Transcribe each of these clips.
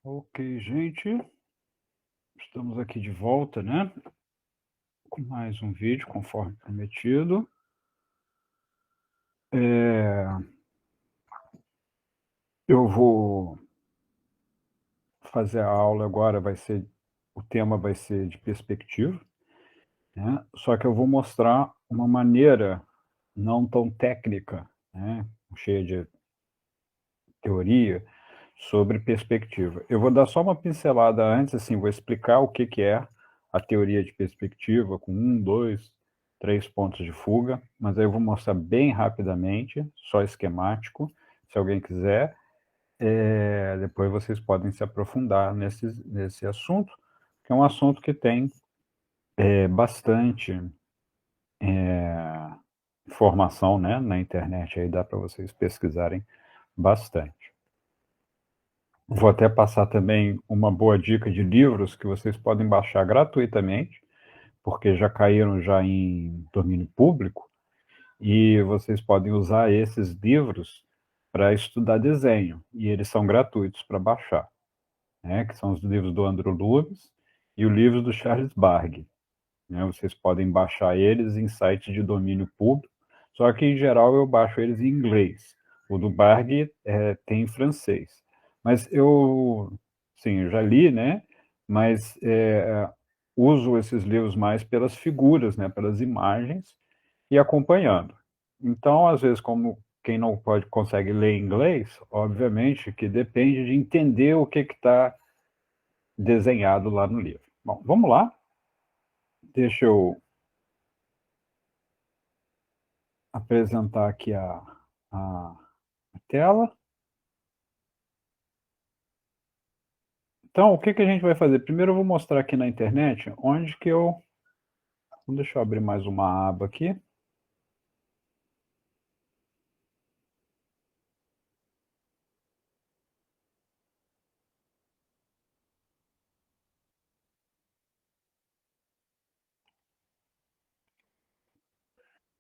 Ok, gente, estamos aqui de volta, né? Com mais um vídeo, conforme prometido. Eu vou fazer a aula agora, o tema vai ser de perspectiva, né? Só que eu vou mostrar uma maneira não tão técnica, né? Cheia de teoria sobre perspectiva. Eu vou dar só uma pincelada antes, assim, vou explicar o que que é a teoria de perspectiva com 1, 2, 3 pontos de fuga, mas aí eu vou mostrar bem rapidamente, só esquemático. Se alguém quiser, depois vocês podem se aprofundar nesse assunto, que é um assunto que tem bastante informação, né, na internet, aí dá para vocês pesquisarem bastante. Vou até passar também uma boa dica de livros que vocês podem baixar gratuitamente, porque já caíram já em domínio público, e vocês podem usar esses livros para estudar desenho, e eles são gratuitos para baixar, né? Que são os livros do Andrew Loomis e o livro do Charles Bargue, né? Vocês podem baixar eles em sites de domínio público, só que em geral eu baixo eles em inglês. O do Bargue tem em francês. Mas sim, eu já li, né? Mas uso esses livros mais pelas figuras, né? Pelas imagens e acompanhando. Então, às vezes, como quem não consegue ler inglês, obviamente que depende de entender o que está desenhado lá no livro. Bom, vamos lá. Deixa eu apresentar aqui a tela. Então, o que que a gente vai fazer? Primeiro eu vou mostrar aqui na internet onde que eu... Deixa eu abrir mais uma aba aqui.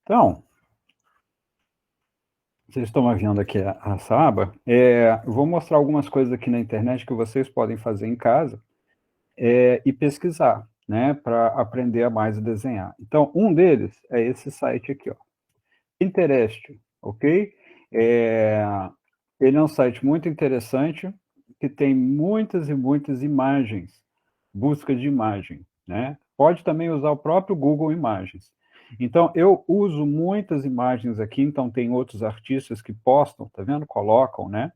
Então, vocês estão vendo aqui essa aba. Eu vou mostrar algumas coisas aqui na internet que vocês podem fazer em casa e pesquisar, né, para aprender a mais a desenhar. Então, um deles é esse site aqui, ó, Pinterest, ok? É, ele é um site muito interessante, que tem muitas e muitas imagens, busca de imagem, né? Pode também usar o próprio Google Imagens. Então, eu uso muitas imagens aqui, então tem outros artistas que postam, tá vendo? Colocam, né,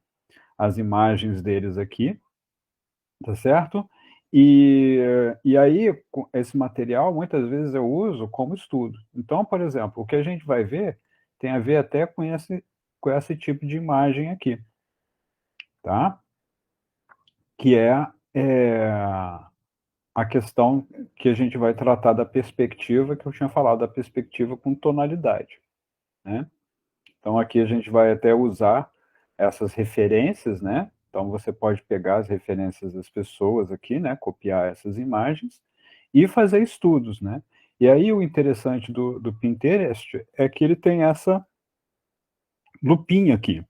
as imagens deles aqui, tá certo? E aí, esse material, muitas vezes eu uso como estudo. Então, por exemplo, o que a gente vai ver tem a ver até com esse tipo de imagem aqui, tá? Que é a questão que a gente vai tratar da perspectiva, que eu tinha falado, da perspectiva com tonalidade, né? Então, aqui a gente vai até usar essas referências, né? Então, você pode pegar as referências das pessoas aqui, né? Copiar essas imagens e fazer estudos, né? E aí, o interessante do Pinterest é que ele tem essa lupinha aqui.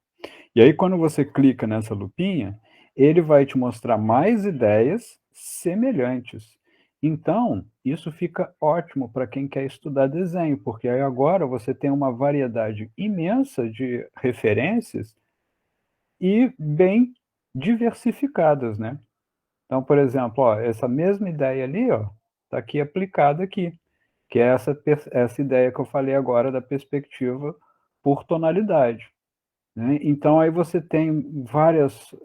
E aí, quando você clica nessa lupinha, ele vai te mostrar mais ideias semelhantes. Então, isso fica ótimo para quem quer estudar desenho, porque aí agora você tem uma variedade imensa de referências e bem diversificadas, né? Então, por exemplo, ó, essa mesma ideia ali, ó, está aqui aplicada aqui, que é essa ideia que eu falei agora da perspectiva por tonalidade, né? Então, aí você tem várias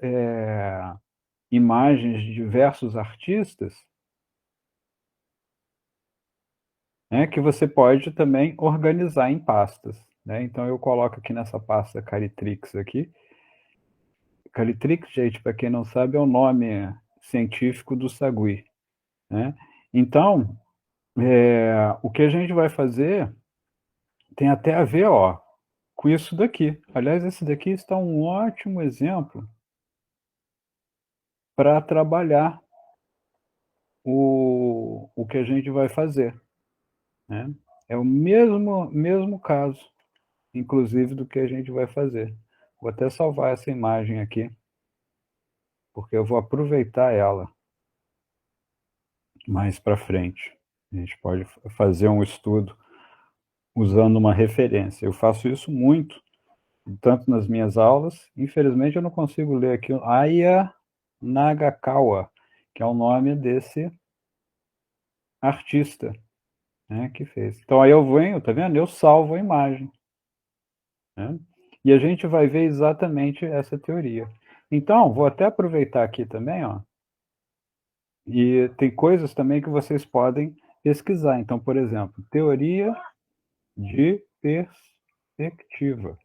imagens de diversos artistas, né, que você pode também organizar em pastas, né? Então, eu coloco aqui nessa pasta Caritrix aqui. Caritrix, gente, para quem não sabe, é o nome científico do sagui, né? Então, o que a gente vai fazer tem até a ver, ó, com isso daqui. Aliás, esse daqui está um ótimo exemplo para trabalhar o que a gente vai fazer, né? É o mesmo caso, inclusive, do que a gente vai fazer. Vou até salvar essa imagem aqui. porque eu vou aproveitar ela mais para frente. A gente pode fazer um estudo usando uma referência. Eu faço isso muito, tanto nas minhas aulas. Infelizmente, eu não consigo ler aqui o Aya Nagakawa, que é o nome desse artista, né, que fez. Então aí eu venho, tá vendo? Eu salvo a imagem, né? E a gente vai ver exatamente essa teoria. Então, vou até aproveitar aqui também, ó, e tem coisas também que vocês podem pesquisar. Então, por exemplo, teoria de perspectiva.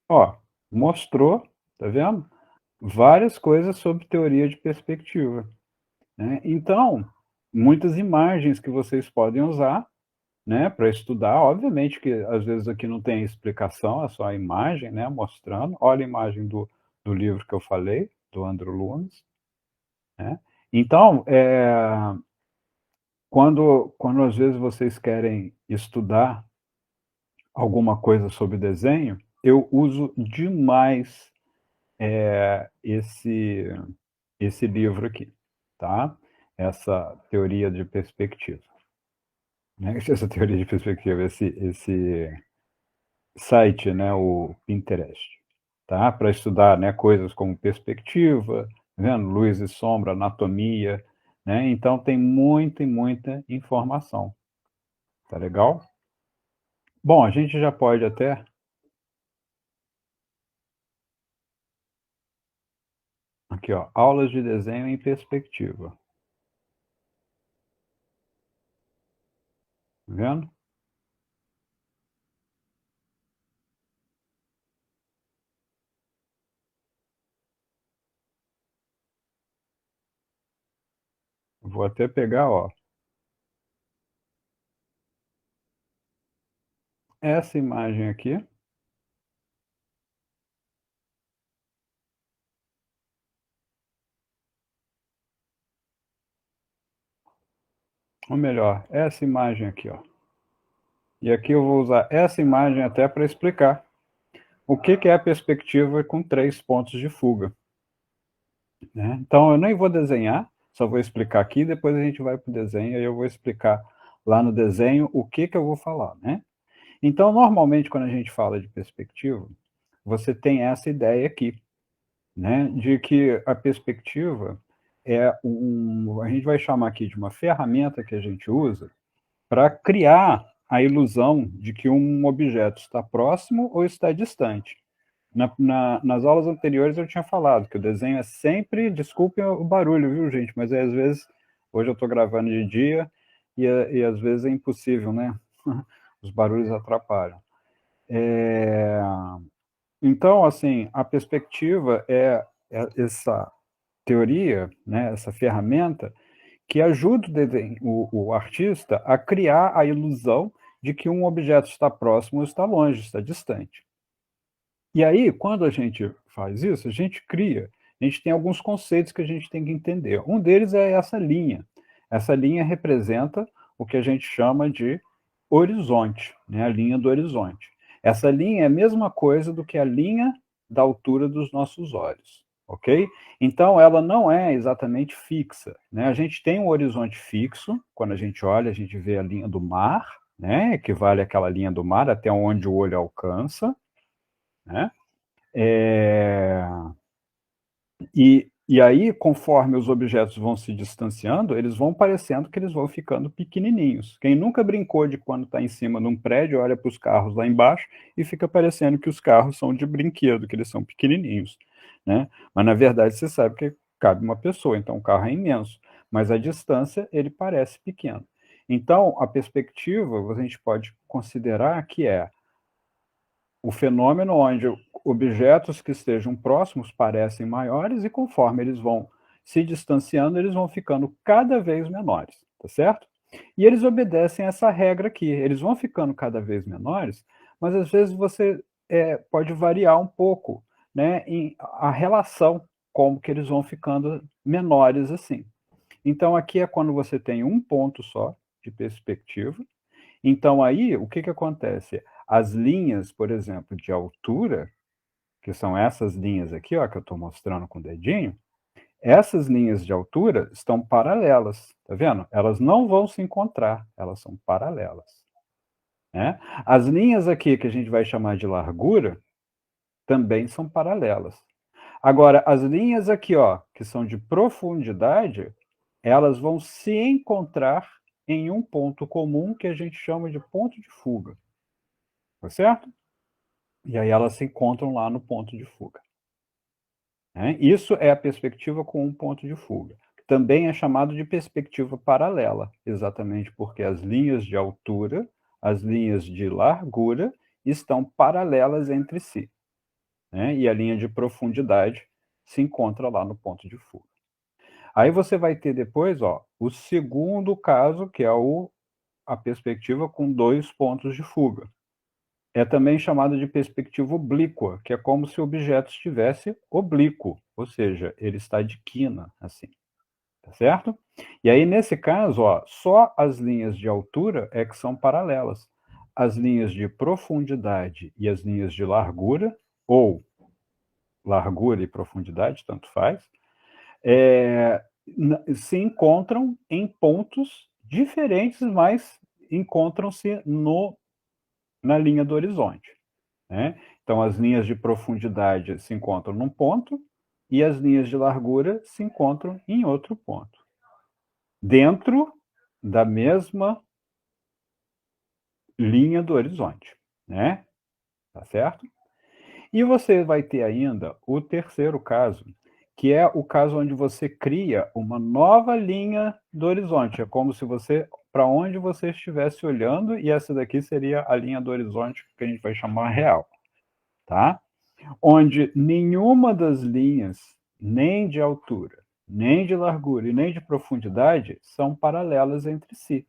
Ó, mostrou, tá vendo? Várias coisas sobre teoria de perspectiva, né? Então, muitas imagens que vocês podem usar, né, para estudar. Obviamente que às vezes aqui não tem explicação, é só a imagem, né, mostrando. Olha a imagem do livro que eu falei, do Andrew Loomis, né? Então, quando às vezes vocês querem estudar alguma coisa sobre desenho, eu uso demais esse livro aqui, tá? Essa teoria de perspectiva, né? Essa teoria de perspectiva, esse site, né, o Pinterest, tá? Para estudar, né, coisas como perspectiva, tá vendo? Luz e sombra, anatomia, né? Então tem muita e muita informação, tá legal? Bom, a gente já pode até aqui, ó, aulas de desenho em perspectiva, tá vendo? Vou até pegar, ó, essa imagem aqui, ou melhor, essa imagem aqui, ó. E aqui eu vou usar essa imagem até para explicar o que é a perspectiva com 3 pontos de fuga, né? Então eu nem vou desenhar, só vou explicar aqui, depois a gente vai para o desenho, e eu vou explicar lá no desenho o que eu vou falar, né? Então, normalmente, quando a gente fala de perspectiva, você tem essa ideia aqui, né, de que a perspectiva é a gente vai chamar aqui de uma ferramenta que a gente usa para criar a ilusão de que um objeto está próximo ou está distante. Nas aulas anteriores eu tinha falado que o desenho é sempre, desculpem o barulho, viu, gente, mas às vezes, hoje eu estou gravando de dia e às vezes é impossível, né? Os barulhos atrapalham. Então, assim, a perspectiva é essa teoria, né, essa ferramenta que ajuda o artista a criar a ilusão de que um objeto está próximo ou está longe, está distante. E aí, quando a gente faz isso, a gente tem alguns conceitos que a gente tem que entender. Um deles é essa linha. Essa linha representa o que a gente chama de horizonte, né? A linha do horizonte. Essa linha é a mesma coisa do que a linha da altura dos nossos olhos, ok? Então, ela não é exatamente fixa, né? A gente tem um horizonte fixo, quando a gente olha, a gente vê a linha do mar, né? Equivale àquela linha do mar até onde o olho alcança, né? É... E aí, conforme os objetos vão se distanciando, eles vão parecendo que eles vão ficando pequenininhos. Quem nunca brincou de quando está em cima de um prédio, olha para os carros lá embaixo e fica parecendo que os carros são de brinquedo, que eles são pequenininhos, né? Mas, na verdade, você sabe que cabe uma pessoa, então o carro é imenso. Mas a distância, ele parece pequeno. Então, a perspectiva, a gente pode considerar que é o fenômeno onde objetos que estejam próximos parecem maiores e conforme eles vão se distanciando, eles vão ficando cada vez menores, tá certo? E eles obedecem essa regra aqui, eles vão ficando cada vez menores, mas às vezes você pode variar um pouco, né, em a relação, como que eles vão ficando menores assim. Então aqui é quando você tem um ponto só de perspectiva, então aí, o que acontece? As linhas, por exemplo, de altura, que são essas linhas aqui, ó, que eu estou mostrando com o dedinho, essas linhas de altura estão paralelas, tá vendo? Elas não vão se encontrar, elas são paralelas, né? As linhas aqui que a gente vai chamar de largura também são paralelas. Agora, as linhas aqui, ó, que são de profundidade, elas vão se encontrar em um ponto comum que a gente chama de ponto de fuga, tá certo? E aí elas se encontram lá no ponto de fuga, né? Isso é a perspectiva com um ponto de fuga. Também é chamado de perspectiva paralela, exatamente porque as linhas de altura, as linhas de largura estão paralelas entre si, né? E a linha de profundidade se encontra lá no ponto de fuga. Aí você vai ter depois, ó, o segundo caso, que é a perspectiva com dois pontos de fuga. É também chamado de perspectiva oblíqua, que é como se o objeto estivesse oblíquo, ou seja, ele está de quina, assim, tá certo? E aí, nesse caso, ó, só as linhas de altura é que são paralelas. As linhas de profundidade e as linhas de largura, ou largura e profundidade, tanto faz, se encontram em pontos diferentes, mas encontram-se na linha do horizonte, né? Então, as linhas de profundidade se encontram num ponto e as linhas de largura se encontram em outro ponto, dentro da mesma linha do horizonte, né? Tá certo? E você vai ter ainda o terceiro caso, que é o caso onde você cria uma nova linha do horizonte. É como se você, para onde você estivesse olhando, e essa daqui seria a linha do horizonte que a gente vai chamar real, tá? Onde nenhuma das linhas, nem de altura, nem de largura e nem de profundidade, são paralelas entre si.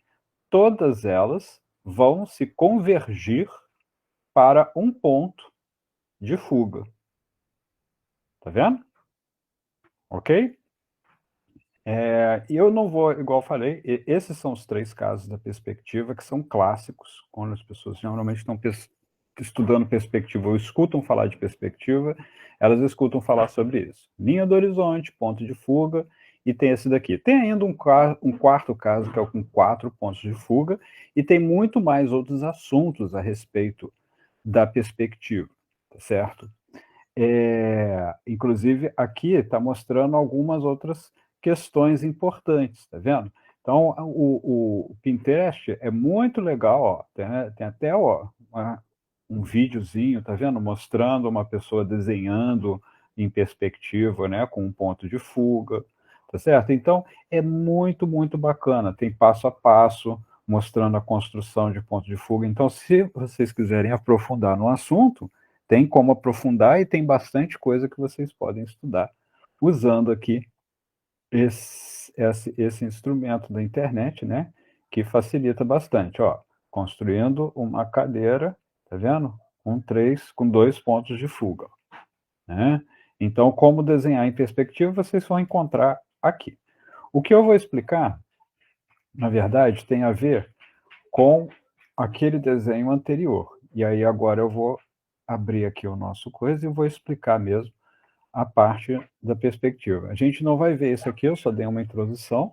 Todas elas vão se convergir para um ponto de fuga. Tá vendo? Ok? E eu não vou, igual eu falei, esses são os três casos da perspectiva que são clássicos, quando as pessoas geralmente estão estudando perspectiva ou escutam falar de perspectiva, elas escutam falar sobre isso. Linha do horizonte, ponto de fuga, e tem esse daqui. Tem ainda um quarto caso, que é o com 4 pontos de fuga, e tem muito mais outros assuntos a respeito da perspectiva, tá certo? Inclusive, aqui está mostrando algumas outras questões importantes, tá vendo? Então, o Pinterest é muito legal, ó, tem até ó, um videozinho, tá vendo? Mostrando uma pessoa desenhando em perspectiva, né, com um ponto de fuga, tá certo? Então, é muito, muito bacana. Tem passo a passo, mostrando a construção de ponto de fuga. Então, se vocês quiserem aprofundar no assunto, tem como aprofundar e tem bastante coisa que vocês podem estudar usando aqui esse instrumento da internet, né? Que facilita bastante, ó. Construindo uma cadeira, tá vendo? Com dois pontos de fuga, né? Então, como desenhar em perspectiva, vocês vão encontrar aqui. O que eu vou explicar, na verdade, tem a ver com aquele desenho anterior. E aí agora eu vou abrir aqui o nosso coisa e vou explicar mesmo a parte da perspectiva. A gente não vai ver isso aqui, eu só dei uma introdução,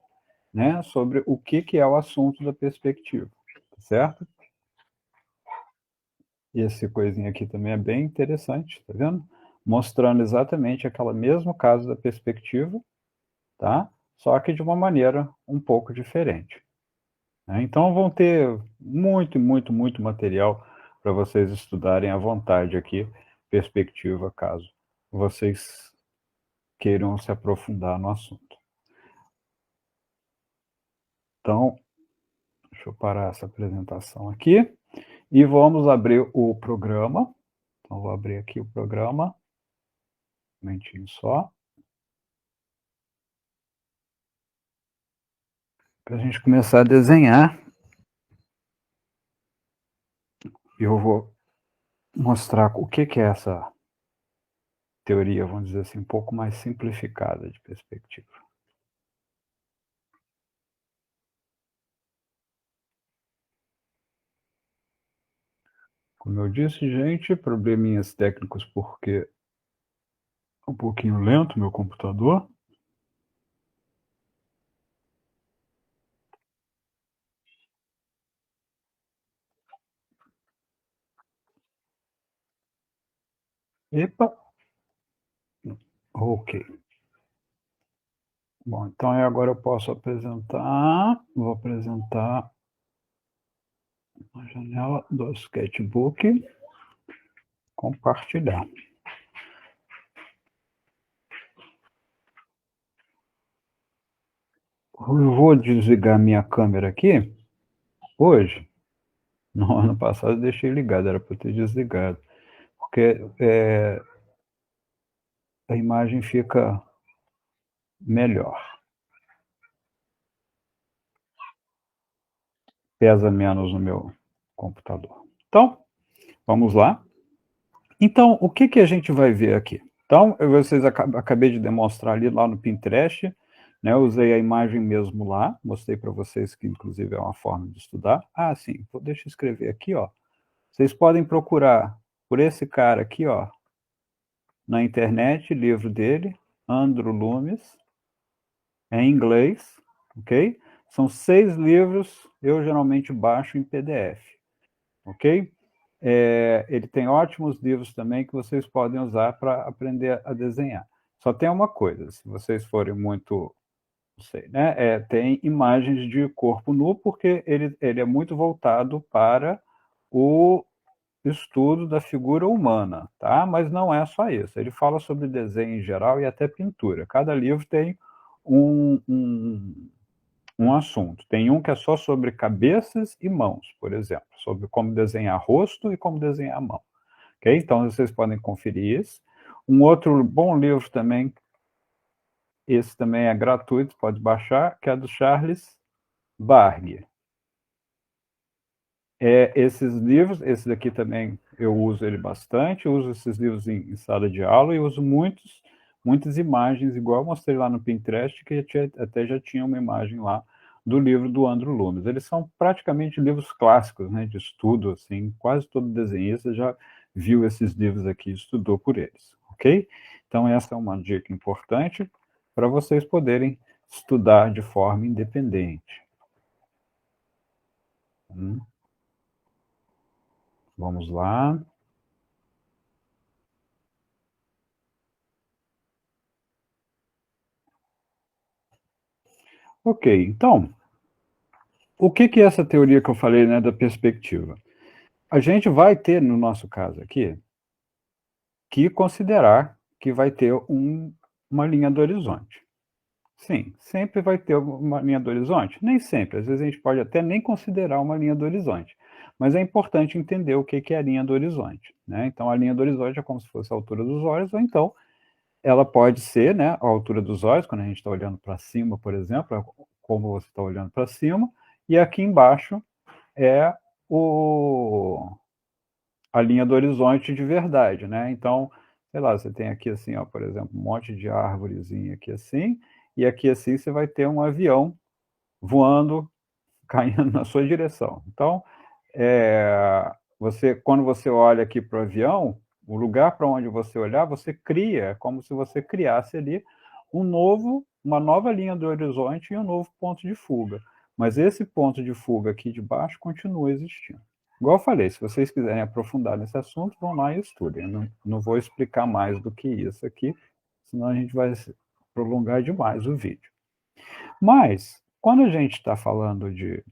né, sobre o que é o assunto da perspectiva, certo? E esse coisinha aqui também é bem interessante, tá vendo? Mostrando exatamente aquele mesmo caso da perspectiva, tá? Só que de uma maneira um pouco diferente, né? Então vão ter muito, muito, muito material para vocês estudarem à vontade aqui, perspectiva, caso vocês queiram se aprofundar no assunto. Então, deixa eu parar essa apresentação aqui e vamos abrir o programa. Então, vou abrir aqui o programa, um momentinho só, para a gente começar a desenhar. E eu vou mostrar o que é essa teoria, vamos dizer assim, um pouco mais simplificada de perspectiva. Como eu disse, gente, probleminhas técnicos, porque Um pouquinho lento meu computador. Epa! Ok. Bom, então agora eu posso apresentar. Vou apresentar a janela do sketchbook. Compartilhar. Eu vou desligar minha câmera aqui hoje. No ano passado eu deixei ligado, era para ter desligado. Porque a imagem fica melhor. Pesa menos no meu computador. Então, vamos lá. Então, o que a gente vai ver aqui? Então, vocês acabei de demonstrar ali lá no Pinterest, né? Eu usei a imagem mesmo lá, mostrei para vocês que inclusive é uma forma de estudar. Ah, sim, deixa eu escrever aqui, ó. Vocês podem procurar por esse cara aqui, ó, na internet, livro dele, Andrew Loomis, é em inglês, ok? São 6 livros, eu geralmente baixo em PDF, ok? Ele tem ótimos livros também que vocês podem usar para aprender a desenhar. Só tem uma coisa, se vocês forem muito, não sei, né? Tem imagens de corpo nu, porque ele é muito voltado para o estudo da figura humana, tá? Mas não é só isso. Ele fala sobre desenho em geral e até pintura. Cada livro tem um assunto. Tem um que é só sobre cabeças e mãos, por exemplo, sobre como desenhar rosto e como desenhar mão. Ok? Então vocês podem conferir isso. Um outro bom livro também, esse também é gratuito, pode baixar, que é do Charles Bargue. Esses livros, esse daqui também eu uso ele bastante, eu uso esses livros em sala de aula e uso muitas imagens, igual eu mostrei lá no Pinterest, que até já tinha uma imagem lá do livro do Andrew Loomis. Eles são praticamente livros clássicos, né, de estudo, assim, quase todo desenhista já viu esses livros aqui e estudou por eles, ok? Então essa é uma dica importante para vocês poderem estudar de forma independente. Vamos lá. Ok, então, o que é essa teoria que eu falei, né, da perspectiva? A gente vai ter, no nosso caso aqui, que considerar que vai ter uma linha do horizonte. Sim, sempre vai ter uma linha do horizonte? Nem sempre, às vezes a gente pode até nem considerar uma linha do horizonte, mas é importante entender o que é a linha do horizonte, né? Então, a linha do horizonte é como se fosse a altura dos olhos, ou então ela pode ser, né, a altura dos olhos, quando a gente está olhando para cima, por exemplo, como você está olhando para cima, e aqui embaixo é o, a linha do horizonte de verdade, né? Então, sei lá, você tem aqui assim, ó, por exemplo, um monte de árvorezinha aqui assim, e aqui assim você vai ter um avião voando, caindo na sua direção. Então, quando você olha aqui para o avião, o lugar para onde você olhar, você cria, como se você criasse ali uma nova linha do horizonte e um novo ponto de fuga. Mas esse ponto de fuga aqui de baixo continua existindo. Igual eu falei, se vocês quiserem aprofundar nesse assunto, vão lá e estudem. Eu não vou explicar mais do que isso aqui, senão a gente vai prolongar demais o vídeo. Mas, quando a gente está falando de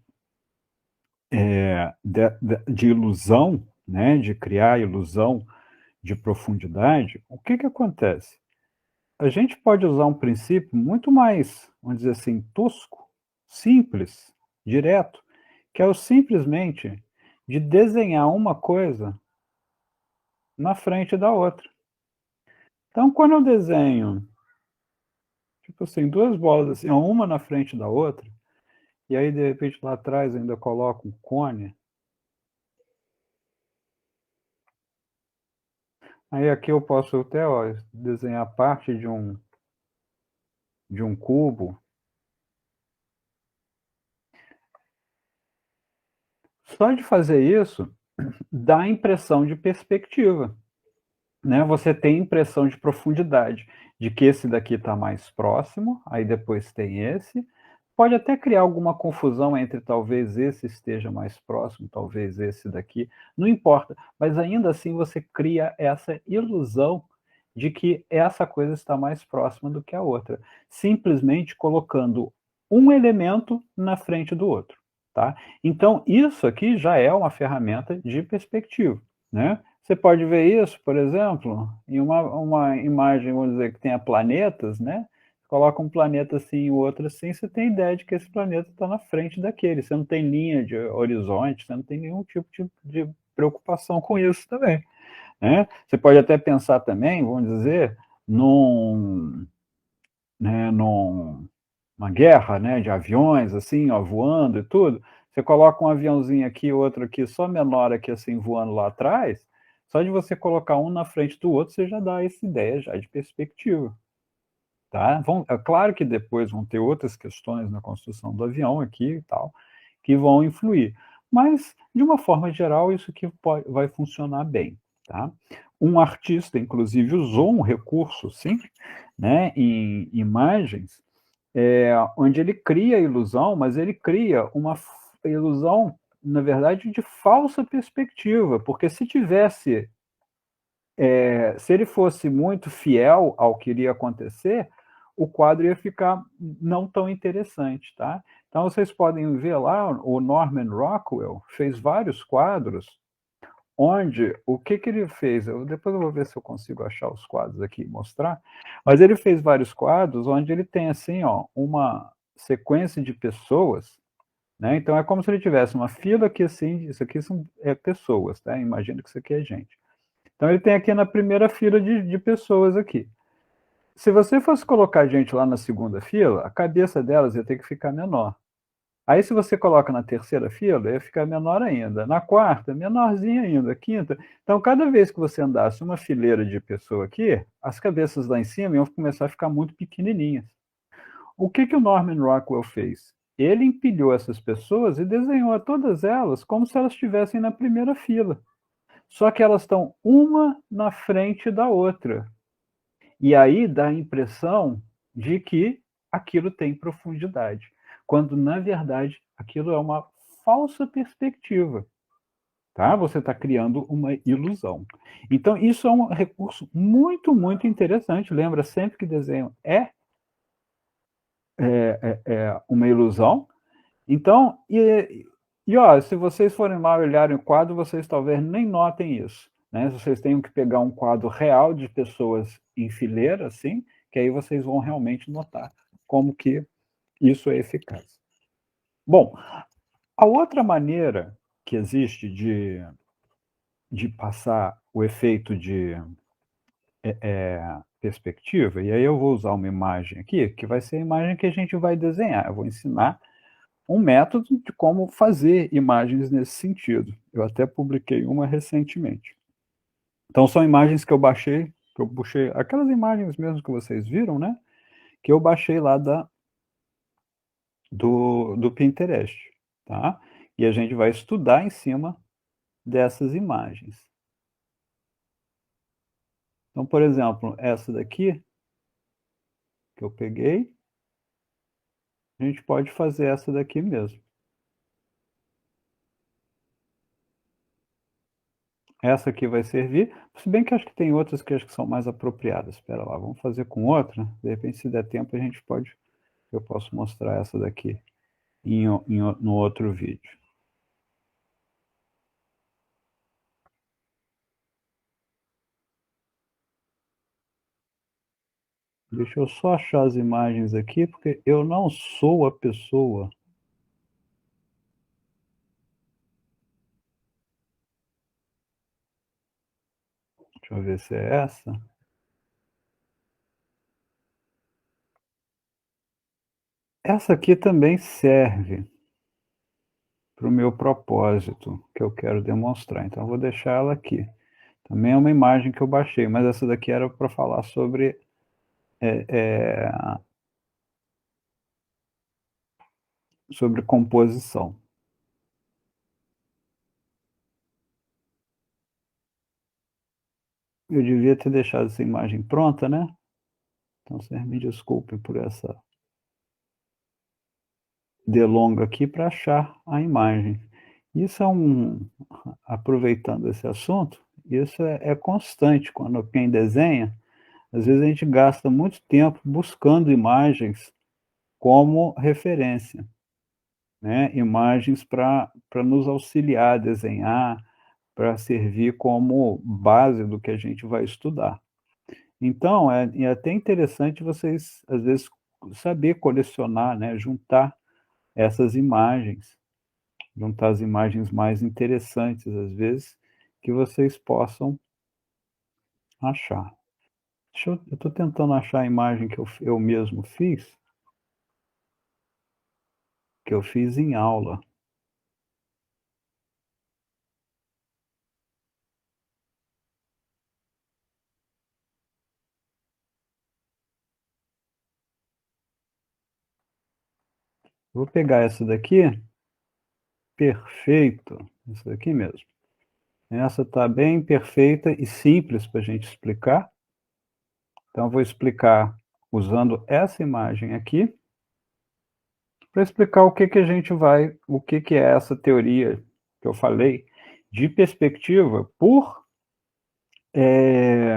ilusão, né, de criar ilusão de profundidade, o que acontece? A gente pode usar um princípio muito mais, vamos dizer assim, tosco, simples, direto, que é o simplesmente de desenhar uma coisa na frente da outra. Então, quando eu desenho, tipo assim, duas bolas assim, uma na frente da outra, e aí de repente lá atrás ainda coloco um cone, aí aqui eu posso até, ó, desenhar parte de um cubo. Só de fazer isso dá a impressão de perspectiva. né, você tem impressão de profundidade, de que esse daqui está mais próximo, aí depois tem esse. Pode até criar alguma confusão entre talvez esse esteja mais próximo, talvez esse daqui, não importa, mas ainda assim você cria essa ilusão de que essa coisa está mais próxima do que a outra, simplesmente colocando um elemento na frente do outro, tá? Então isso aqui já é uma ferramenta de perspectiva, né? Você pode ver isso, por exemplo, em uma imagem, vamos dizer, que tenha planetas, né? Coloca um planeta assim e o outro assim, você tem ideia de que esse planeta está na frente daquele. Você não tem linha de horizonte, você não tem nenhum tipo de preocupação com isso também, né? Você pode até pensar também, vamos dizer, num, né, numa guerra, né, de aviões, assim, ó, voando e tudo. Você coloca um aviãozinho aqui, outro aqui, só menor aqui, assim, voando lá atrás. Só de você colocar um na frente do outro, você já dá essa ideia já de perspectiva. Tá? É claro que depois vão ter outras questões na construção do avião aqui e tal, que vão influir. Mas, de uma forma geral, isso aqui vai funcionar bem. Tá? Um artista, inclusive, usou um recurso, sim, né, em imagens, onde ele cria a ilusão, mas ele cria uma ilusão, na verdade, de falsa perspectiva, porque se ele fosse muito fiel ao que iria acontecer, o quadro ia ficar não tão interessante, tá? Então vocês podem ver lá, o Norman Rockwell fez vários quadros onde o que que ele fez? Depois eu vou ver se eu consigo achar os quadros aqui e mostrar, mas ele fez vários quadros onde ele tem assim, ó, uma sequência de pessoas, né? Então é como se ele tivesse uma fila aqui assim, isso aqui são pessoas, tá? Imagina que isso aqui é gente. Então ele tem aqui na primeira fila de pessoas aqui. Se você fosse colocar gente lá na segunda fila, a cabeça delas ia ter que ficar menor. Aí se você coloca na terceira fila, ia ficar menor ainda. Na quarta, menorzinha ainda. Quinta. Então, cada vez que você andasse uma fileira de pessoa aqui, as cabeças lá em cima iam começar a ficar muito pequenininhas. O que o Norman Rockwell fez? Ele empilhou essas pessoas e desenhou a todas elas como se elas estivessem na primeira fila. Só que elas estão uma na frente da outra. E aí dá a impressão de que aquilo tem profundidade, quando na verdade aquilo é uma falsa perspectiva. Tá? Você está criando uma ilusão. Então, isso é um recurso muito, muito interessante. Lembra sempre que desenho é uma ilusão. Então, ó, se vocês forem lá olharem o quadro, vocês talvez nem notem isso. Né? Vocês tenham que pegar um quadro real de pessoas em fileira, assim, que aí vocês vão realmente notar como que isso é eficaz. Bom, a outra maneira que existe de passar o efeito de perspectiva, e aí eu vou usar uma imagem aqui, que vai ser a imagem que a gente vai desenhar. Eu vou ensinar um método de como fazer imagens nesse sentido. Eu até publiquei uma recentemente. Então, são imagens que eu puxei, aquelas imagens mesmo que vocês viram, né? Que eu baixei lá do Pinterest, tá? E a gente vai estudar em cima dessas imagens. Então, por exemplo, essa daqui, que eu peguei, a gente pode fazer essa daqui mesmo. Essa aqui vai servir, se bem que acho que tem outras que acho que são mais apropriadas. Espera lá, vamos fazer com outra. De repente, se der tempo, a gente pode. Eu posso mostrar essa daqui no outro vídeo. Deixa eu só achar as imagens aqui, porque eu não sou a pessoa. Deixa eu ver se é essa. Essa aqui também serve para o meu propósito, que eu quero demonstrar. Então, eu vou deixar ela aqui. Também é uma imagem que eu baixei, mas essa daqui era para falar sobre composição. Eu devia ter deixado essa imagem pronta, né? Então vocês me desculpem por essa delonga aqui para achar a imagem. Isso é aproveitando esse assunto, isso é constante quando quem desenha, às vezes a gente gasta muito tempo buscando imagens como referência, né, imagens para nos auxiliar a desenhar, para servir como base do que a gente vai estudar. Então, é até interessante vocês, às vezes, saber colecionar, né, essas imagens, juntar as imagens mais interessantes, às vezes, que vocês possam achar. Eu estou tentando achar a imagem que eu mesmo fiz, que eu fiz em aula. Vou pegar essa daqui, perfeito, essa daqui mesmo. Essa está bem perfeita e simples para a gente explicar. Então, eu vou explicar usando essa imagem aqui, para explicar o que que é essa teoria que eu falei de perspectiva é,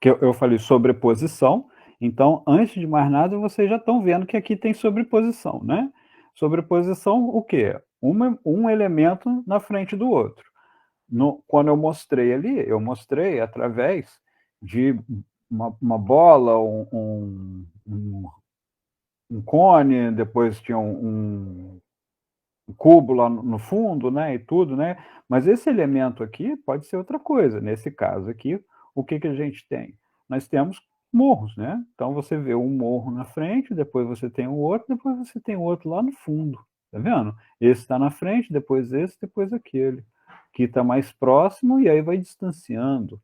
que eu falei sobreposição. Então, antes de mais nada, vocês já estão vendo que aqui tem sobreposição, né? Sobreposição, o quê? Um elemento na frente do outro. Quando eu mostrei ali, eu mostrei através de uma bola, um cone, depois tinha um cubo lá no fundo, né, e tudo, né? Mas esse elemento aqui pode ser outra coisa. Nesse caso aqui, o que que a gente tem? Nós temos morros, né? Então você vê um morro na frente, depois você tem o outro, depois você tem o outro lá no fundo. Tá vendo? Esse está na frente, depois esse, depois aquele. Aqui está mais próximo e aí vai distanciando.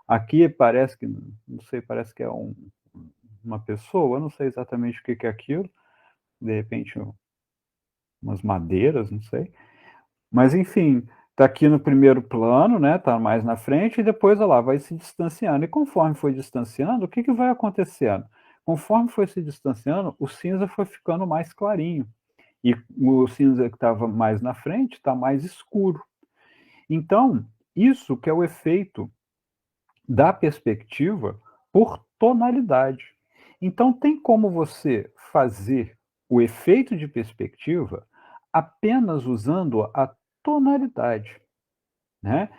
Aqui parece que, não sei, parece que é uma pessoa, eu não sei exatamente o que que é aquilo. De repente, umas madeiras, não sei. Mas enfim, está aqui no primeiro plano, né? Está mais na frente e depois, olha lá, vai se distanciando. E conforme foi distanciando, o que que vai acontecendo? Conforme foi se distanciando, o cinza foi ficando mais clarinho. E o cinza que estava mais na frente está mais escuro. Então, isso que é o efeito da perspectiva por tonalidade. Então, tem como você fazer o efeito de perspectiva apenas usando a tonalidade, né?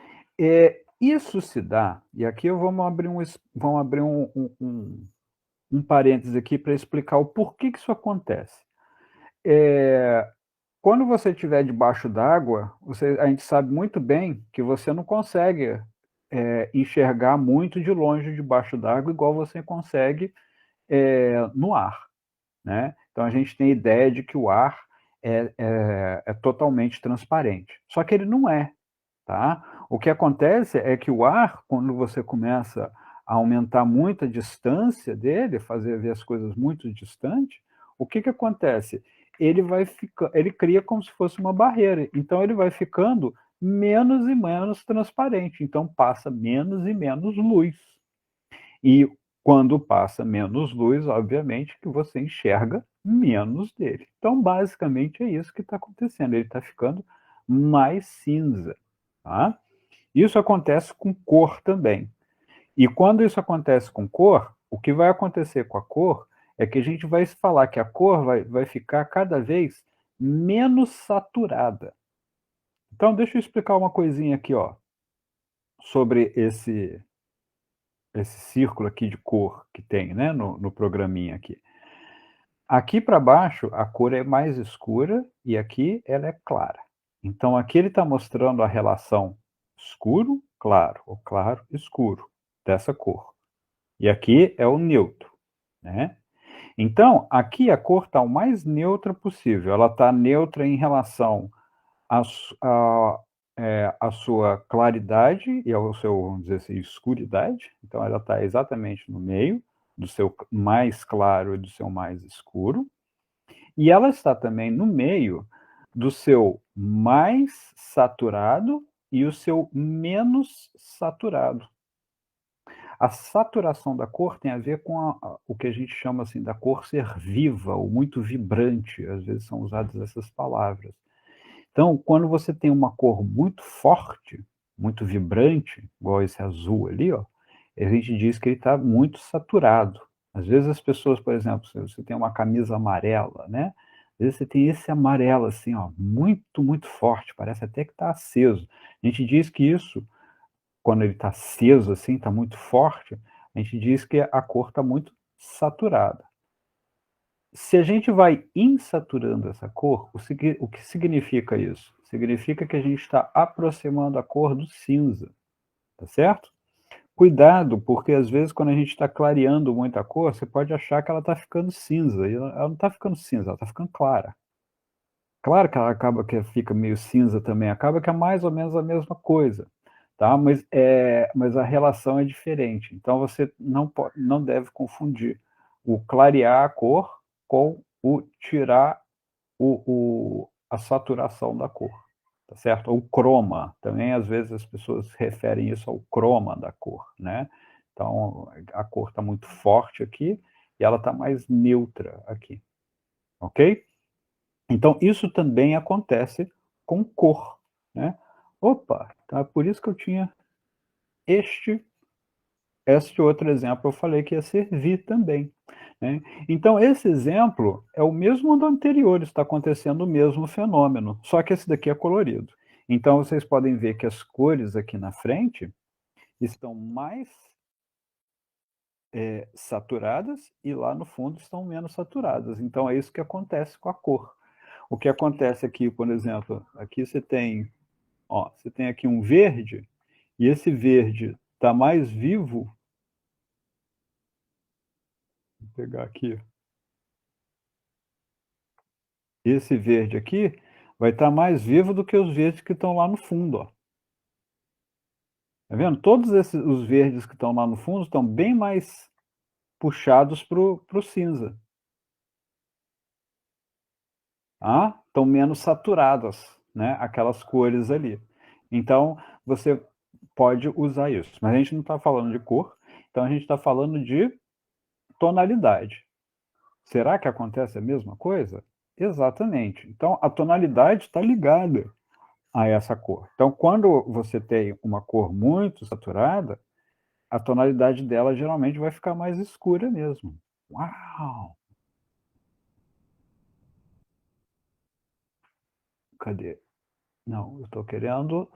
Isso se dá, e aqui vamos abrir um parênteses aqui para explicar o porquê que isso acontece. Quando você estiver debaixo d'água, a gente sabe muito bem que você não consegue enxergar muito de longe debaixo d'água, igual você consegue no ar, né? Então a gente tem a ideia de que o ar é totalmente transparente. Só que ele não é, tá? O que acontece é que o ar, quando você começa a aumentar muito a distância dele, fazer ver as coisas muito distante, o que que acontece? Ele cria como se fosse uma barreira. Então ele vai ficando menos e menos transparente. Então passa menos e menos luz. E quando passa menos luz, obviamente que você enxerga menos dele. Então, basicamente, é isso que está acontecendo. Ele está ficando mais cinza. Tá? Isso acontece com cor também. E quando isso acontece com cor, o que vai acontecer com a cor é que a gente vai falar que a cor vai ficar cada vez menos saturada. Então, deixa eu explicar uma coisinha aqui, ó, sobre esse círculo aqui de cor que tem, né, no programinha aqui. Aqui para baixo, a cor é mais escura e aqui ela é clara. Então, aqui ele está mostrando a relação escuro, claro, ou claro, escuro, dessa cor. E aqui é o neutro, né? Então, aqui a cor está o mais neutra possível. Ela está neutra em relação à, à sua claridade e ao seu, vamos dizer assim, escuridade. Então, ela está exatamente no meio do seu mais claro e do seu mais escuro. E ela está também no meio do seu mais saturado e o seu menos saturado. A saturação da cor tem a ver com o que a gente chama assim da cor ser viva ou muito vibrante, às vezes são usadas essas palavras. Então, quando você tem uma cor muito forte, muito vibrante, igual esse azul ali, ó, a gente diz que ele está muito saturado. Às vezes as pessoas, por exemplo, se você tem uma camisa amarela, né? Às vezes você tem esse amarelo assim, ó, muito, muito forte, parece até que está aceso. A gente diz que isso, quando ele está aceso assim, está muito forte, a gente diz que a cor está muito saturada. Se a gente vai insaturando essa cor, o que significa isso? Significa que a gente está aproximando a cor do cinza, tá certo? Cuidado, porque às vezes quando a gente está clareando muito a cor, você pode achar que ela está ficando cinza, e ela não está ficando cinza, ela está ficando clara. Claro que ela acaba que fica meio cinza também, acaba que é mais ou menos a mesma coisa, tá? Mas a relação é diferente. Então você não deve confundir o clarear a cor com o tirar a saturação da cor, tá certo? Ou croma, também às vezes as pessoas referem isso ao croma da cor, né? Então a cor está muito forte aqui e ela está mais neutra aqui, ok? Então, isso também acontece com cor, né? Opa, tá, por isso que eu tinha este este outro exemplo, eu falei que ia servir também, né? Então, esse exemplo é o mesmo do anterior, está acontecendo o mesmo fenômeno, só que esse daqui é colorido. Então, vocês podem ver que as cores aqui na frente estão mais saturadas e lá no fundo estão menos saturadas. Então, é isso que acontece com a cor. O que acontece aqui, por exemplo, aqui você tem, ó, você tem aqui um verde, e esse verde está mais vivo. Vou pegar aqui. Esse verde aqui vai estar mais vivo do que os verdes que estão lá no fundo, ó. Tá vendo? Todos os verdes que estão lá no fundo estão bem mais puxados para o cinza. Ah, estão menos saturadas, né? Aquelas cores ali. Então, você pode usar isso. Mas a gente não está falando de cor, então a gente está falando de tonalidade. Será que acontece a mesma coisa? Exatamente. Então, a tonalidade está ligada a essa cor. Então, quando você tem uma cor muito saturada, a tonalidade dela geralmente vai ficar mais escura mesmo. Uau! Cadê? Não, eu estou querendo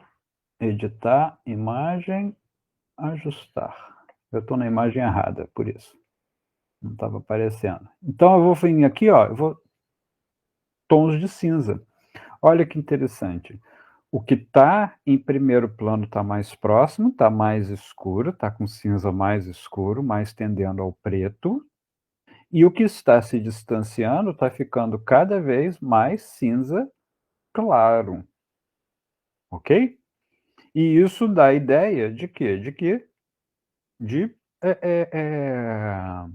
editar imagem, ajustar. Eu estou na imagem errada, por isso. Não estava aparecendo. Então, eu vou vir aqui, ó, eu vou tons de cinza. Olha que interessante. O que está em primeiro plano está mais próximo, está mais escuro, está com cinza mais escuro, mais tendendo ao preto. E o que está se distanciando está ficando cada vez mais cinza claro. Ok? E isso dá a ideia de quê? De é, é, é,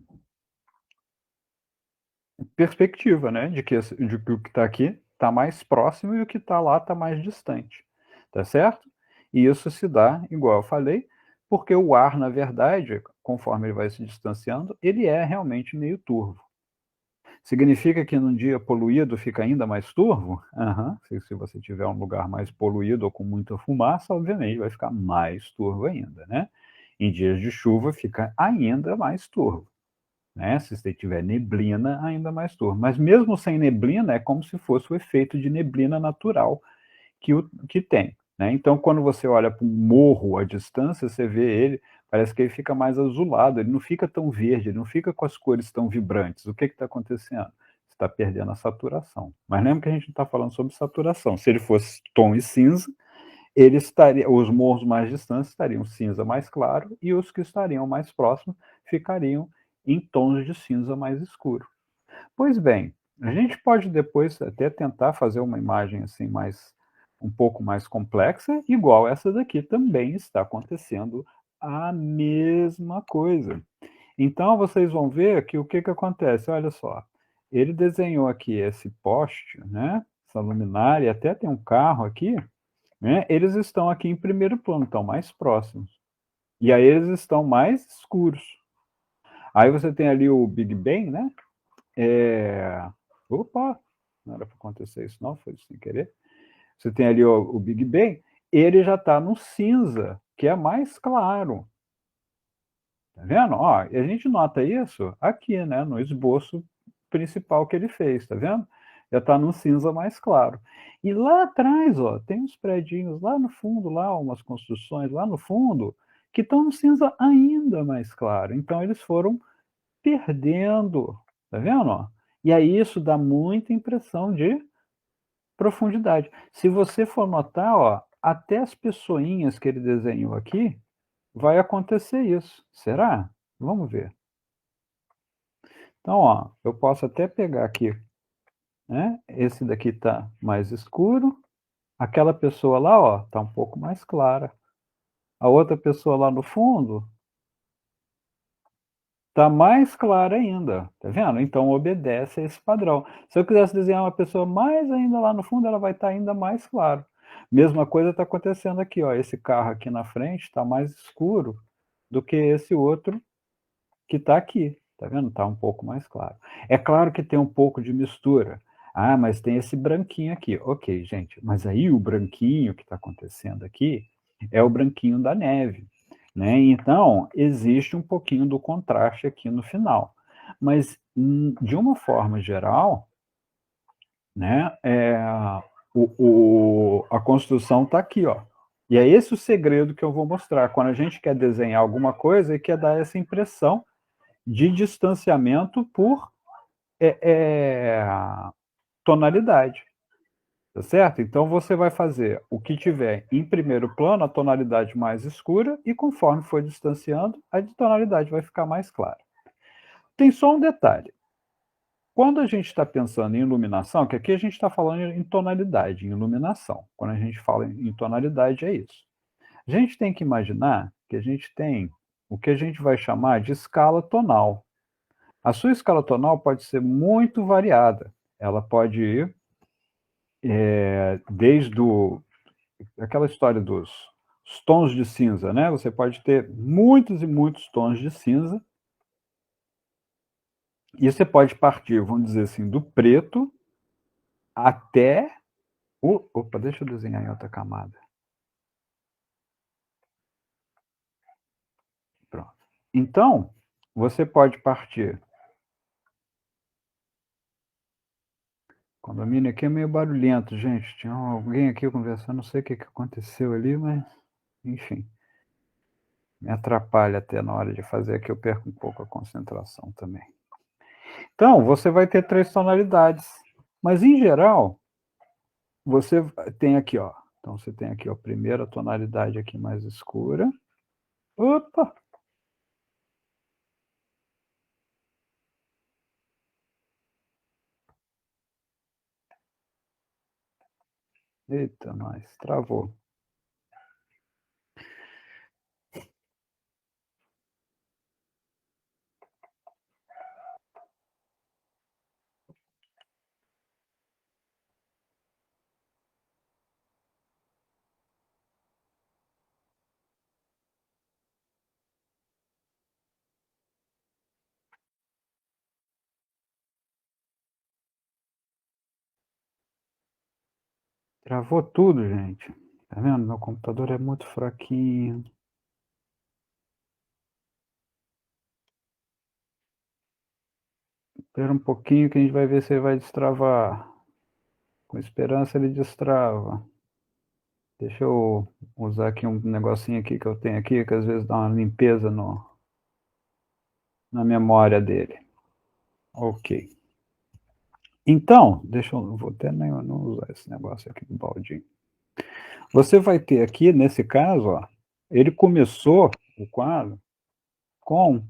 perspectiva, né? De que o que está aqui está mais próximo e o que está lá está mais distante. Tá certo? E isso se dá, igual eu falei, porque o ar, na verdade, conforme ele vai se distanciando, ele é realmente meio turvo. Significa que num dia poluído fica ainda mais turvo? Aham. Se você tiver um lugar mais poluído ou com muita fumaça, obviamente vai ficar mais turvo ainda, né? Em dias de chuva fica ainda mais turvo, né? Se você tiver neblina, ainda mais turvo. Mas mesmo sem neblina, é como se fosse o efeito de neblina natural que tem, né? Então, quando você olha para um morro à distância, você vê ele, parece que ele fica mais azulado, ele não fica tão verde, ele não fica com as cores tão vibrantes. O que está acontecendo? Você está perdendo a saturação. Mas lembra que a gente não está falando sobre saturação. Se ele fosse tom e cinza, ele estaria, os morros mais distantes estariam cinza mais claro e os que estariam mais próximos ficariam em tons de cinza mais escuro. Pois bem, a gente pode depois até tentar fazer uma imagem assim mais um pouco mais complexa, igual essa daqui também está acontecendo a mesma coisa. Então vocês vão ver que o que que acontece, olha só, ele desenhou aqui esse poste, né, essa luminária, até tem um carro aqui, né? Eles estão aqui em primeiro plano, estão mais próximos. E aí eles estão mais escuros. Aí você tem ali o Big Bang, né? Opa, não era para acontecer isso, não, foi sem querer. Você tem ali o Big Bang, ele já está no cinza, que é mais claro. Tá vendo? Ó, e a gente nota isso aqui, né? No esboço principal que ele fez, tá vendo? Já está num cinza mais claro. E lá atrás, ó, tem uns predinhos lá no fundo, lá umas construções lá no fundo, que estão no cinza ainda mais claro. Então eles foram perdendo, tá vendo? Ó? E aí isso dá muita impressão de profundidade. Se você for notar, ó, até as pessoinhas que ele desenhou aqui, vai acontecer isso. Será? Vamos ver. Então, ó, eu posso até pegar aqui, né? Esse daqui tá mais escuro. Aquela pessoa lá, ó, tá um pouco mais clara. A outra pessoa lá no fundo tá mais clara ainda, tá vendo? Então obedece a esse padrão. Se eu quisesse desenhar uma pessoa mais ainda lá no fundo, ela vai estar ainda mais claro. Mesma coisa está acontecendo aqui, ó. Esse carro aqui na frente está mais escuro do que esse outro que está aqui. Tá vendo? Está um pouco mais claro. É claro que tem um pouco de mistura. Ah, mas tem esse branquinho aqui. Ok, gente, mas aí o branquinho que está acontecendo aqui é o branquinho da neve. Né? Então, existe um pouquinho do contraste aqui no final. Mas, de uma forma geral, né, a construção está aqui, ó. E é esse o segredo que eu vou mostrar. Quando a gente quer desenhar alguma coisa e quer dar essa impressão de distanciamento por é, é, tonalidade. Tá certo? Então você vai fazer o que tiver em primeiro plano, a tonalidade mais escura, e conforme for distanciando, a tonalidade vai ficar mais clara. Tem só um detalhe. Quando a gente está pensando em iluminação, que aqui a gente está falando em tonalidade, em iluminação. Quando a gente fala em tonalidade, é isso. A gente tem que imaginar que a gente tem o que a gente vai chamar de escala tonal. A sua escala tonal pode ser muito variada. Ela pode ir desde aquela história dos tons de cinza, né? Você pode ter muitos e muitos tons de cinza, e você pode partir, vamos dizer assim, do preto até o. Opa, deixa eu desenhar em outra camada. Pronto. Então, você pode partir. O condomínio aqui é meio barulhento, gente. Tinha alguém aqui conversando, não sei o que aconteceu ali, mas, enfim, me atrapalha até na hora de fazer aqui, eu perco um pouco a concentração também. Então, você vai ter 3 tonalidades, mas em geral, você tem aqui, ó. Então você tem aqui, ó, a primeira tonalidade aqui mais escura. Opa! Eita, nós, travou. Travou tudo, gente. Tá vendo? Meu computador é muito fraquinho. Espera um pouquinho que a gente vai ver se ele vai destravar. Com esperança ele destrava. Deixa eu usar aqui um negocinho aqui que eu tenho aqui, que às vezes dá uma limpeza na memória dele. Ok. Então, deixa eu, vou até não usar esse negócio aqui do baldinho. Você vai ter aqui, nesse caso, ó, ele começou o quadro com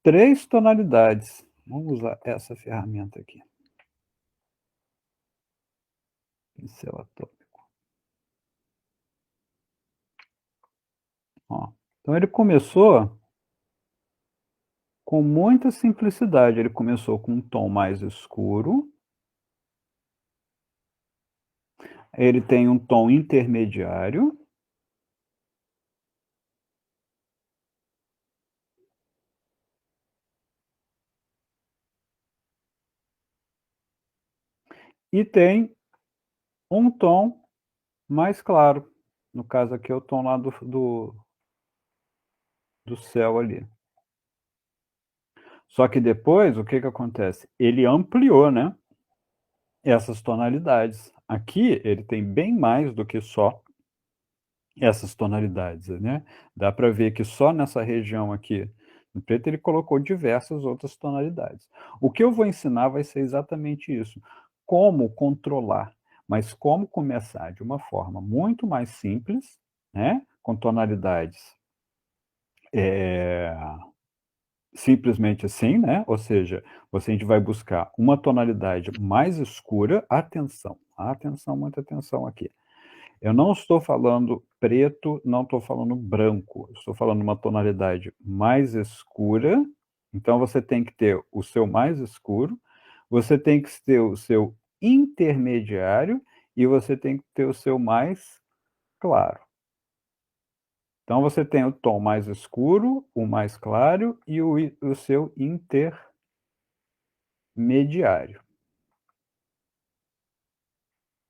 3 tonalidades. Vamos usar essa ferramenta aqui. Pincel atômico. Ó. Então ele começou com muita simplicidade. Ele começou com um tom mais escuro. Ele tem um tom intermediário e tem um tom mais claro. No caso aqui é o tom lá do céu ali. Só que depois, o que que acontece? Ele ampliou, né, essas tonalidades. Aqui ele tem bem mais do que só essas tonalidades, né. Dá para ver que só nessa região aqui, no preto, ele colocou diversas outras tonalidades. O que eu vou ensinar vai ser exatamente isso, como controlar, mas como começar de uma forma muito mais simples, né, com tonalidades, eh, simplesmente assim, né, ou seja, a gente vai buscar uma tonalidade mais escura, atenção, atenção, muita atenção aqui. Eu não estou falando preto, não estou falando branco, estou falando uma tonalidade mais escura, então você tem que ter o seu mais escuro, você tem que ter o seu intermediário e você tem que ter o seu mais claro. Então você tem o tom mais escuro, o mais claro e o seu intermediário,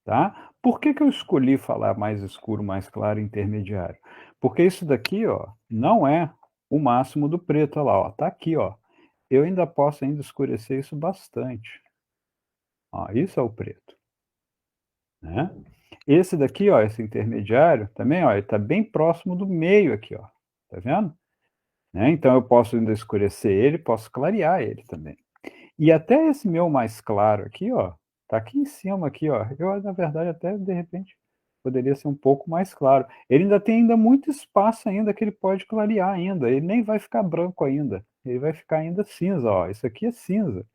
tá? Por que que eu escolhi falar mais escuro, mais claro e intermediário? Porque isso daqui, ó, não é o máximo do preto, olha lá, ó, tá aqui, ó. Eu ainda posso ainda escurecer isso bastante. Ó, isso é o preto, né. Esse daqui, ó, esse intermediário também, ó, ele tá bem próximo do meio aqui, ó, tá vendo? Né, então eu posso ainda escurecer ele, posso clarear ele também. E até esse meu mais claro aqui, ó, tá aqui em cima aqui, ó, eu na verdade até de repente poderia ser um pouco mais claro. Ele ainda tem ainda muito espaço ainda que ele pode clarear ainda, ele nem vai ficar branco ainda, ele vai ficar ainda cinza, ó, isso aqui é cinza.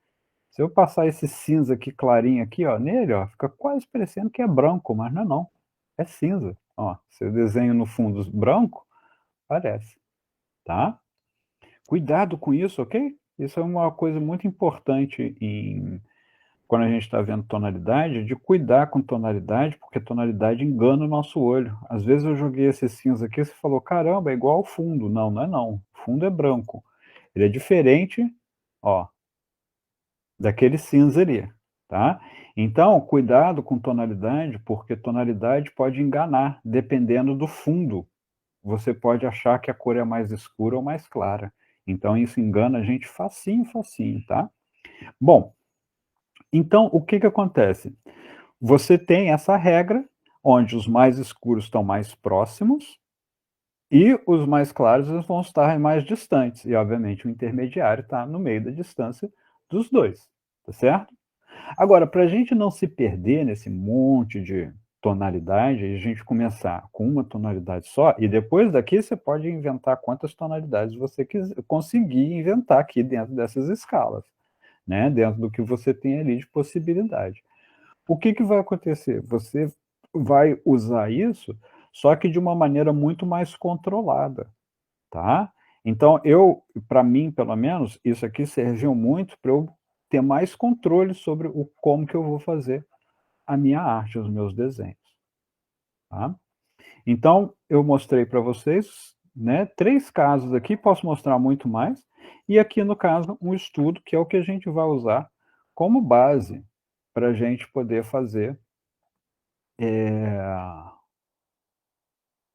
Se eu passar esse cinza aqui clarinho aqui, ó, nele, ó, fica quase parecendo que é branco, mas não é não, é cinza. Ó, se eu desenho no fundo branco, parece, tá? Cuidado com isso, ok? Isso é uma coisa muito importante quando a gente está vendo tonalidade, de cuidar com tonalidade, porque tonalidade engana o nosso olho. Às vezes eu joguei esse cinza aqui, você falou, caramba, é igual ao fundo. Não, não é não. O fundo é branco. Ele é diferente, ó, daquele cinza ali, tá? Então, cuidado com tonalidade, porque tonalidade pode enganar, dependendo do fundo. Você pode achar que a cor é mais escura ou mais clara. Então, isso engana a gente facinho, facinho, tá? Bom, então o que que acontece? Você tem essa regra, onde os mais escuros estão mais próximos e os mais claros eles vão estar mais distantes, e obviamente o intermediário está no meio da distância dos 2, tá certo? Agora, para a gente não se perder nesse monte de tonalidade e a gente começar com uma tonalidade só, e depois daqui você pode inventar quantas tonalidades você conseguir inventar aqui dentro dessas escalas, né, dentro do que você tem ali de possibilidade. O que que vai acontecer? Você vai usar isso, só que de uma maneira muito mais controlada, tá? Então para mim, pelo menos, isso aqui serviu muito para eu ter mais controle sobre o como que eu vou fazer a minha arte, os meus desenhos, tá? Então, eu mostrei para vocês, né, 3 casos aqui, posso mostrar muito mais, e aqui no caso um estudo que é o que a gente vai usar como base para a gente poder fazer, eh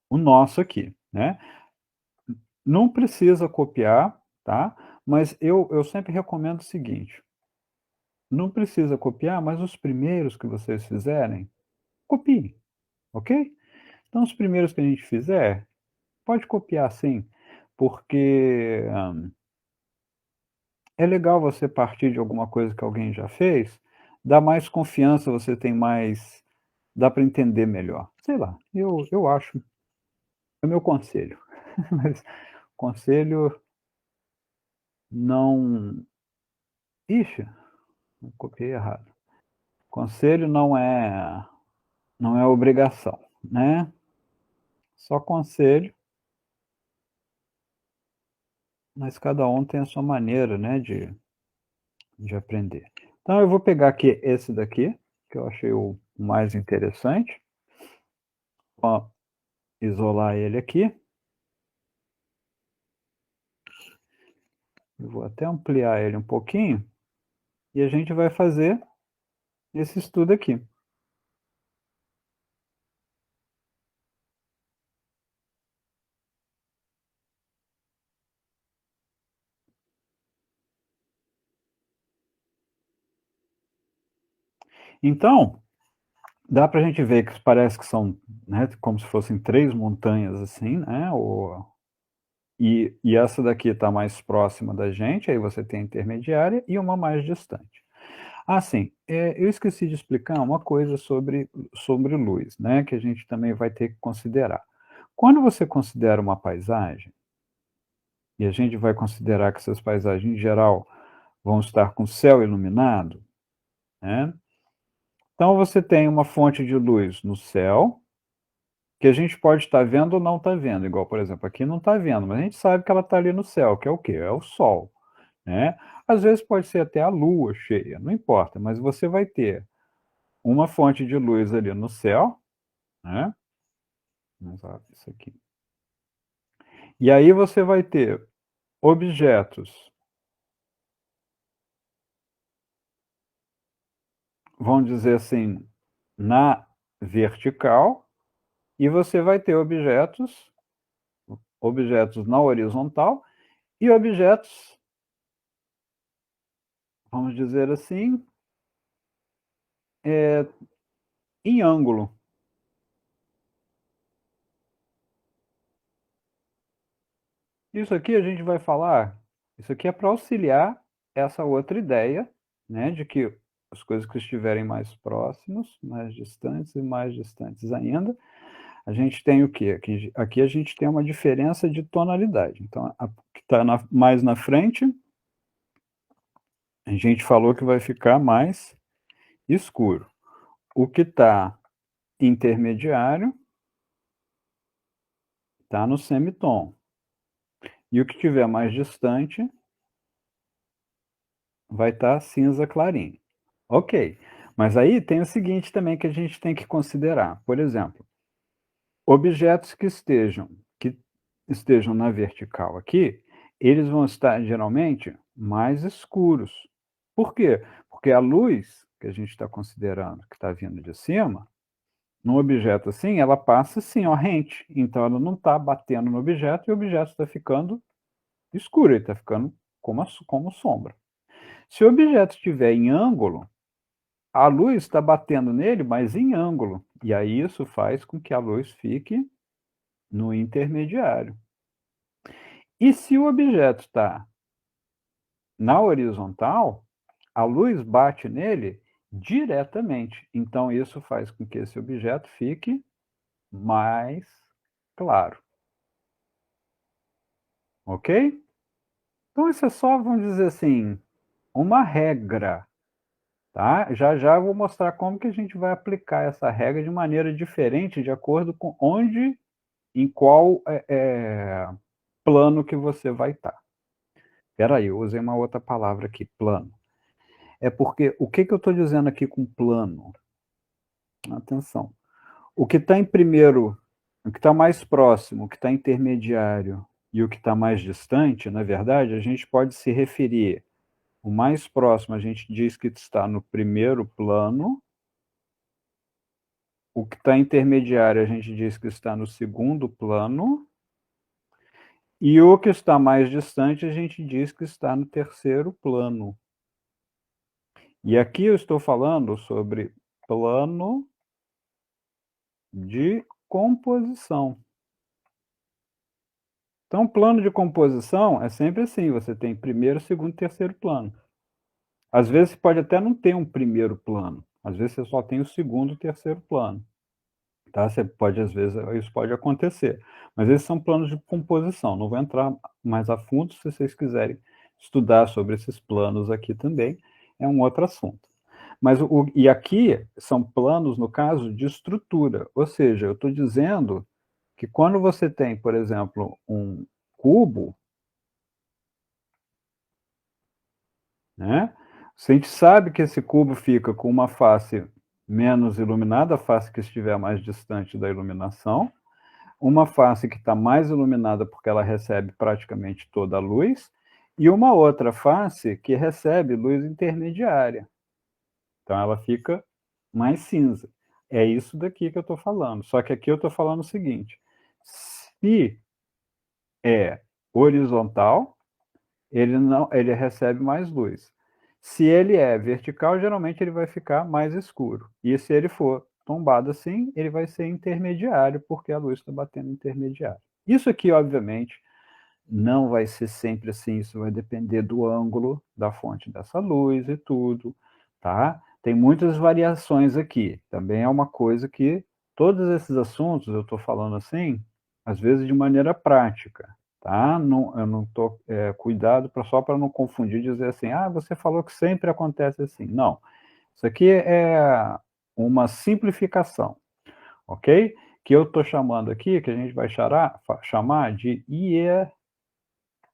o nosso aqui, né. Não precisa copiar, tá, mas eu sempre recomendo o seguinte, não precisa copiar, mas os primeiros que vocês fizerem, copiem, ok? Então os primeiros que a gente fizer, pode copiar sim, porque é legal você partir de alguma coisa que alguém já fez, dá mais confiança, você tem mais dá para entender melhor. Sei lá, eu acho, é o meu conselho, mas conselho não ixi, copiei errado. Conselho não é obrigação, né, só conselho, mas cada um tem a sua maneira, né, de aprender. Então eu vou pegar aqui esse daqui, que eu achei o mais interessante, Ó, isolar ele aqui. Eu vou até ampliar ele um pouquinho, e a gente vai fazer esse estudo aqui. Então, dá para a gente ver que parece que são, né, como se fossem 3 montanhas, assim, né, e essa daqui está mais próxima da gente, aí você tem a intermediária e uma mais distante. Ah, sim, eu esqueci de explicar uma coisa sobre luz, né, que a gente também vai ter que considerar. Quando você considera uma paisagem, e a gente vai considerar que essas paisagens, em geral, vão estar com o céu iluminado, né, então você tem uma fonte de luz no céu, que a gente pode estar vendo ou não estar vendo, igual, por exemplo, aqui não está vendo, mas a gente sabe que ela está ali no céu, que é o quê? É o sol, né. Às vezes pode ser até a lua cheia, não importa, mas você vai ter uma fonte de luz ali no céu, né, vamos usar isso aqui. E aí você vai ter objetos, vamos dizer assim, na vertical, e você vai ter objetos na horizontal e objetos, vamos dizer assim, eh, em ângulo. Isso aqui a gente vai falar, isso aqui é para auxiliar essa outra ideia, né, de que as coisas que estiverem mais próximos, mais distantes e mais distantes ainda, a gente tem o quê? Aqui a gente tem uma diferença de tonalidade. Então, a que está mais na frente, a gente falou que vai ficar mais escuro. O que está intermediário está no semitom. E o que estiver mais distante vai estar cinza clarinho. Ok. Mas aí tem o seguinte também que a gente tem que considerar. Por exemplo, objetos que estejam na vertical aqui, eles vão estar geralmente mais escuros. Por quê? Porque a luz que a gente está considerando que está vindo de cima, num objeto assim, ela passa assim, ó, rente. Então ela não está batendo no objeto e o objeto está ficando escuro, ele está ficando como sombra. Se o objeto estiver em ângulo, a luz está batendo nele, mas em ângulo. E aí isso faz com que a luz fique no intermediário. E se o objeto está na horizontal, a luz bate nele diretamente. Então isso faz com que esse objeto fique mais claro, ok? Então isso é só, vamos dizer assim, uma regra, tá? Já já eu vou mostrar como que a gente vai aplicar essa regra de maneira diferente, de acordo com onde, em qual plano que você vai estar. Espera aí, eu usei uma outra palavra aqui, plano. É porque o que eu estou dizendo aqui com plano? Atenção. O que está em primeiro, o que está mais próximo, o que está intermediário e o que está mais distante, na verdade, a gente pode se referir. O mais próximo a gente diz que está no primeiro plano, o que está intermediário a gente diz que está no segundo plano, e o que está mais distante a gente diz que está no terceiro plano. E aqui eu estou falando sobre plano de composição. Então, plano de composição é sempre assim, você tem primeiro, segundo e terceiro plano. Às vezes você pode até não ter um primeiro plano, às vezes você só tem o segundo e terceiro plano, tá? Você pode, às vezes, isso pode acontecer, mas esses são planos de composição, não vou entrar mais a fundo, se vocês quiserem estudar sobre esses planos aqui também, é um outro assunto. Mas e aqui são planos, no caso, de estrutura, ou seja, eu estou dizendo que quando você tem, por exemplo, um cubo, né, se a gente sabe que esse cubo fica com uma face menos iluminada, a face que estiver mais distante da iluminação, uma face que está mais iluminada porque ela recebe praticamente toda a luz, e uma outra face que recebe luz intermediária. Então ela fica mais cinza. É isso daqui que eu estou falando. Só que aqui eu estou falando o seguinte: se é horizontal, ele recebe mais luz. Se ele é vertical, geralmente ele vai ficar mais escuro. E se ele for tombado assim, ele vai ser intermediário, porque a luz está batendo intermediário. Isso aqui, obviamente, não vai ser sempre assim, isso vai depender do ângulo da fonte dessa luz e tudo, tá? Tem muitas variações aqui. Também é uma coisa que todos esses assuntos eu estou falando assim, às vezes de maneira prática, tá? Não, eu não estou cuidado só para não confundir, dizer assim, ah, você falou que sempre acontece assim. Não, isso aqui é uma simplificação, ok? Que eu estou chamando aqui, que a gente vai chamar de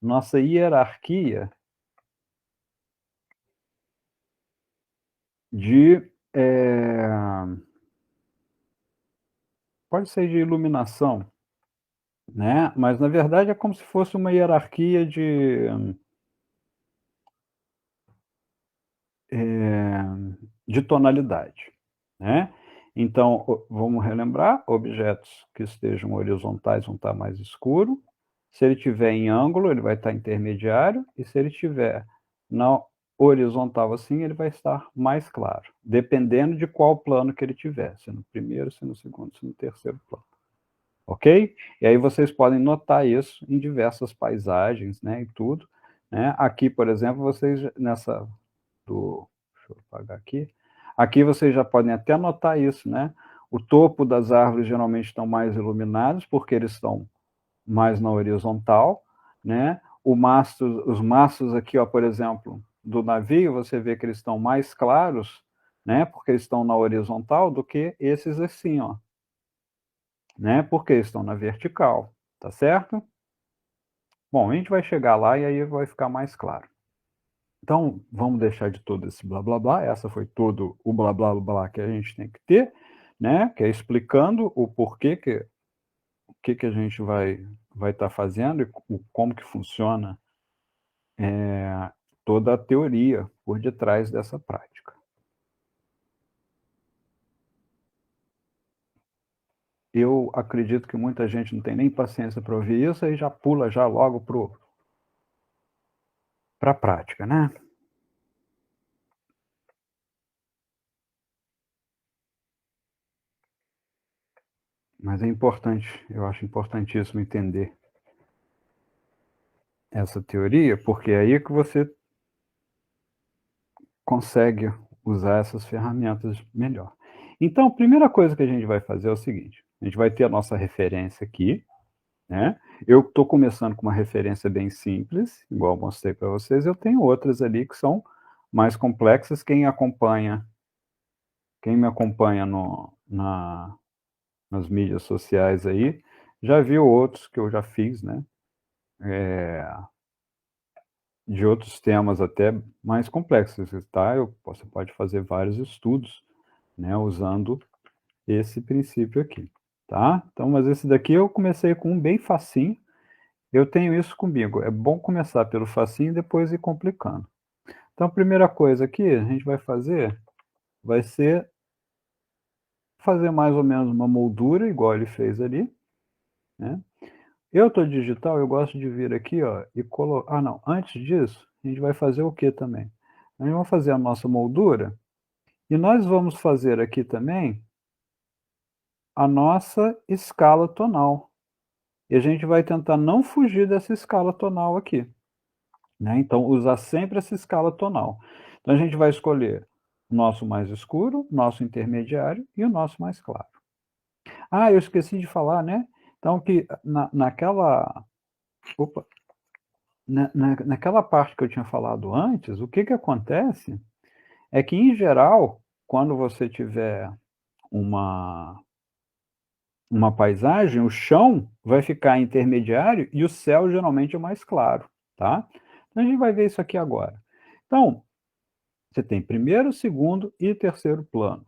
nossa hierarquia de. Pode ser de iluminação, né? Mas na verdade é como se fosse uma hierarquia eh, de tonalidade, né? Então, vamos relembrar: objetos que estejam horizontais vão estar mais escuro. Se ele estiver em ângulo, ele vai estar intermediário, e se ele estiver na horizontal assim, ele vai estar mais claro, dependendo de qual plano que ele tiver, se no primeiro, se no segundo, se no terceiro plano. Ok? E aí vocês podem notar isso em diversas paisagens, né, e tudo, né? Aqui, por exemplo, vocês nessa deixa eu apagar aqui. Aqui vocês já podem até notar isso, né? O topo das árvores geralmente estão mais iluminados porque eles estão mais na horizontal, né? Os mastros aqui, ó, por exemplo, do navio, você vê que eles estão mais claros, né? Porque eles estão na horizontal do que esses assim, ó, né? Porque eles estão na vertical, tá certo? Bom, a gente vai chegar lá e aí vai ficar mais claro. Então, vamos deixar de todo esse blá blá blá. Essa foi todo o blá blá blá que a gente tem que ter, né? Que é explicando o porquê que a gente vai estar fazendo e como que funciona toda a teoria por detrás dessa prática. Eu acredito que muita gente não tem nem paciência para ouvir isso e já pula já logo para a prática, né? Mas é importante, eu acho importantíssimo entender essa teoria, porque é aí que você consegue usar essas ferramentas melhor. Então, a primeira coisa que a gente vai fazer é o seguinte: a gente vai ter a nossa referência aqui, né? Eu estou começando com uma referência bem simples, igual eu mostrei para vocês. Eu tenho outras ali que são mais complexas. Quem me acompanha nas mídias sociais aí, já viu outros que eu já fiz, né? De outros temas até mais complexos, tá? Você pode fazer vários estudos, né? Usando esse princípio aqui, tá? Então, mas esse daqui eu comecei com um bem facinho. Eu tenho isso comigo. É bom começar pelo facinho e depois ir complicando. Então, a primeira coisa aqui a gente vai fazer vai ser fazer mais ou menos uma moldura, igual ele fez ali, né? Eu estou digital, eu gosto de vir aqui, ó, e colocar. Ah, não. Antes disso, a gente vai fazer o que também? A gente vai fazer a nossa moldura e nós vamos fazer aqui também a nossa escala tonal. E a gente vai tentar não fugir dessa escala tonal aqui, né? Então, usar sempre essa escala tonal. Então, a gente vai escolher o nosso mais escuro, nosso intermediário e o nosso mais claro. Ah, eu esqueci de falar, né? Então, que opa, naquela parte que eu tinha falado antes, o que que acontece é que, em geral, quando você tiver uma uma paisagem, o chão vai ficar intermediário e o céu geralmente é mais claro, tá? Então a gente vai ver isso aqui agora. Então, você tem primeiro, segundo e terceiro plano,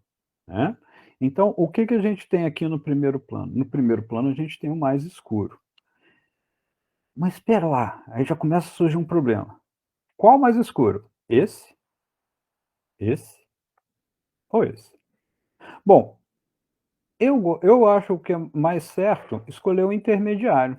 né. Então, o que que a gente tem aqui no primeiro plano? No primeiro plano, a gente tem o mais escuro. Mas espera lá, aí já começa a surgir um problema. Qual mais escuro? Esse ou esse? Bom, eu acho que é mais certo escolher o intermediário.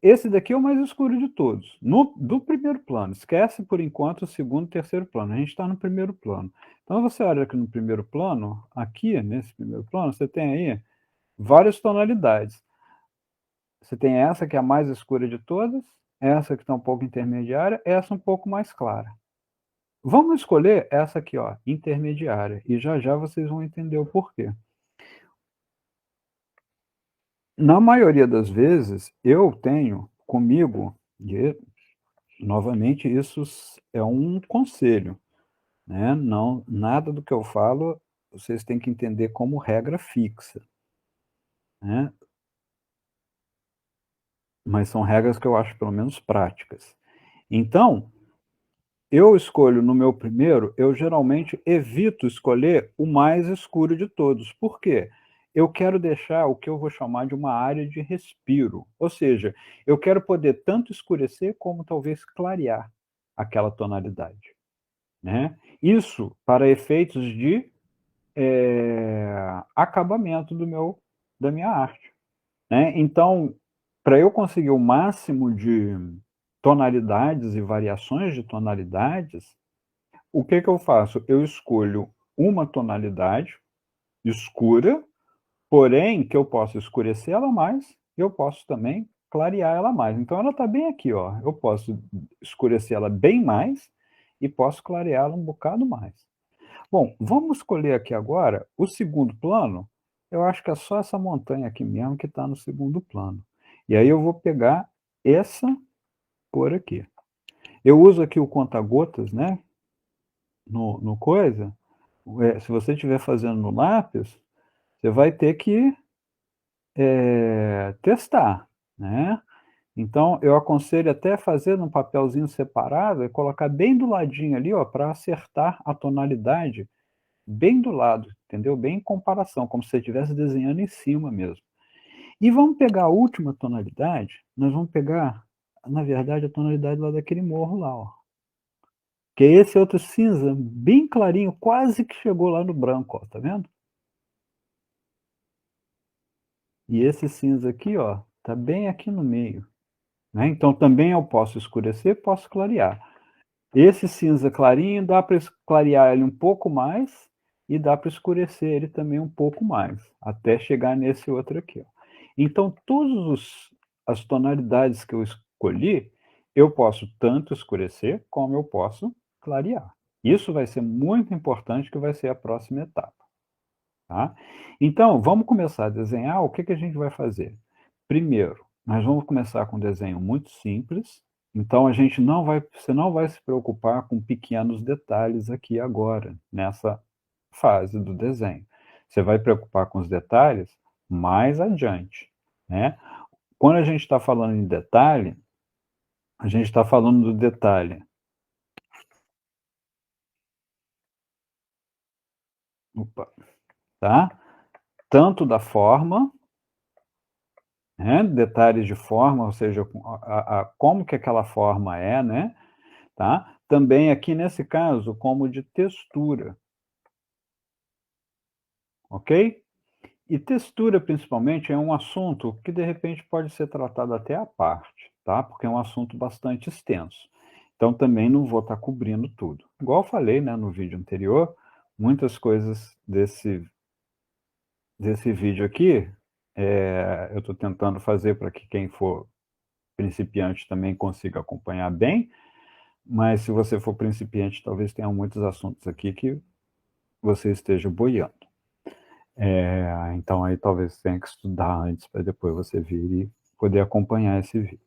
Esse daqui é o mais escuro de todos, no do primeiro plano, esquece por enquanto o segundo e terceiro plano, a gente está no primeiro plano. Então você olha aqui no primeiro plano, aqui nesse primeiro plano, você tem aí várias tonalidades. Você tem essa que é a mais escura de todas, essa que está um pouco intermediária, essa um pouco mais clara. Vamos escolher essa aqui, ó, intermediária, e já já vocês vão entender o porquê. Na maioria das vezes, eu tenho comigo, e novamente isso é um conselho, né, não nada do que eu falo, vocês têm que entender como regra fixa, né, mas são regras que eu acho pelo menos práticas. Então, eu escolho no meu primeiro, eu geralmente evito escolher o mais escuro de todos. Por quê? Eu quero deixar o que eu vou chamar de uma área de respiro. Ou seja, eu quero poder tanto escurecer como talvez clarear aquela tonalidade, né. Isso para efeitos de, acabamento da minha arte, né. Então, para eu conseguir o máximo de tonalidades e variações de tonalidades, o que que eu faço? Eu escolho uma tonalidade escura, porém que eu posso escurecer ela mais, e eu posso também clarear ela mais. Então ela está bem aqui, ó, eu posso escurecer ela bem mais e posso clareá-la um bocado mais. Bom, vamos escolher aqui agora o segundo plano, eu acho que é só essa montanha aqui mesmo que está no segundo plano. E aí eu vou pegar essa cor aqui. Eu uso aqui o conta-gotas, né, no coisa, se você estiver fazendo no lápis, você vai ter que, testar, né. Então eu aconselho até fazer num papelzinho separado e colocar bem do ladinho ali, ó, para acertar a tonalidade bem do lado, entendeu? Bem em comparação, como se você estivesse desenhando em cima mesmo. E vamos pegar a última tonalidade, nós vamos pegar, na verdade, a tonalidade lá daquele morro lá, ó. Que é esse outro cinza bem clarinho, quase que chegou lá no branco, ó, tá vendo? E esse cinza aqui, ó, tá bem aqui no meio, né, então também eu posso escurecer, posso clarear. Esse cinza clarinho dá para clarear ele um pouco mais e dá para escurecer ele também um pouco mais, até chegar nesse outro aqui, ó. Então todos os as tonalidades que eu escolhi, eu posso tanto escurecer como eu posso clarear. Isso vai ser muito importante, que vai ser a próxima etapa. Tá? Então, vamos começar a desenhar, o que que a gente vai fazer? Primeiro, nós vamos começar com um desenho muito simples, então você não vai se preocupar com pequenos detalhes aqui agora, nessa fase do desenho. Você vai preocupar com os detalhes mais adiante, né. Quando a gente está falando em detalhe, a gente está falando do detalhe, opa, tá, tanto da forma, né, detalhes de forma, ou seja, como que aquela forma é, né, tá. Também aqui nesse caso, como de textura, ok? E textura principalmente é um assunto que de repente pode ser tratado até à parte, tá, porque é um assunto bastante extenso. Então também não vou estar cobrindo tudo. Igual eu falei, né, no vídeo anterior, muitas coisas desse vídeo aqui, eu estou tentando fazer para que quem for principiante também consiga acompanhar bem, mas se você for principiante, talvez tenha muitos assuntos aqui que você esteja boiando. Então aí talvez você tenha que estudar antes para depois você vir e poder acompanhar esse vídeo.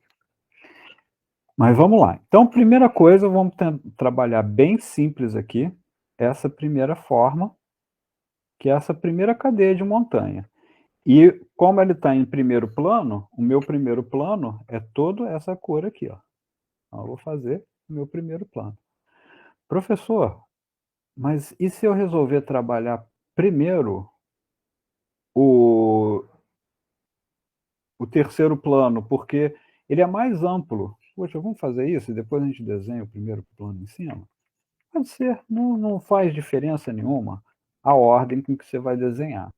Mas vamos lá. Então, primeira coisa, vamos trabalhar bem simples aqui, essa primeira forma, que é essa primeira cadeia de montanha. E como ele está em primeiro plano, o meu primeiro plano é toda essa cor aqui, ó. Então eu vou fazer o meu primeiro plano. Professor, mas e se eu resolver trabalhar primeiro o o terceiro plano, porque ele é mais amplo. Poxa, vamos fazer isso e depois a gente desenha o primeiro plano em cima? Pode ser, não faz diferença nenhuma a ordem com que você vai desenhar.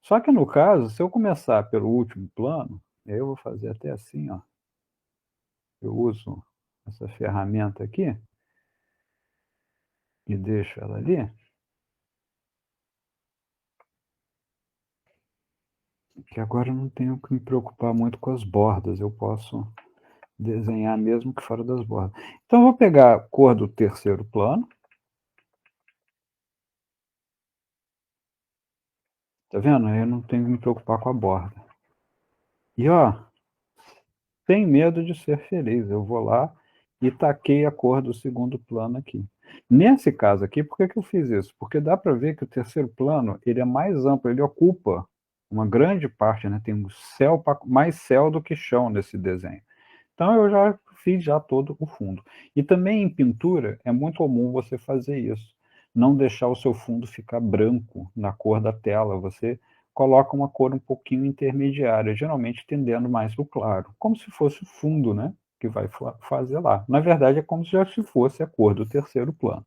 Só que no caso, se eu começar pelo último plano, eu vou fazer até assim, ó, eu uso essa ferramenta aqui e deixo ela ali, que agora eu não tenho que me preocupar muito com as bordas, eu posso desenhar mesmo que fora das bordas. Então eu vou pegar a cor do terceiro plano, tá vendo? Aí eu não tenho que me preocupar com a borda. E ó, sem medo de ser feliz, eu vou lá e taquei a cor do segundo plano aqui. Nesse caso aqui, por que que eu fiz isso? Porque dá para ver que o terceiro plano, ele é mais amplo, ele ocupa uma grande parte, né, tem um céu mais céu do que chão nesse desenho. Então eu já fiz já todo o fundo. E também em pintura é muito comum você fazer isso, não deixar o seu fundo ficar branco na cor da tela, você coloca uma cor um pouquinho intermediária, geralmente tendendo mais para o claro, como se fosse o fundo, né, que vai fazer lá. Na verdade é como se já se fosse a cor do terceiro plano,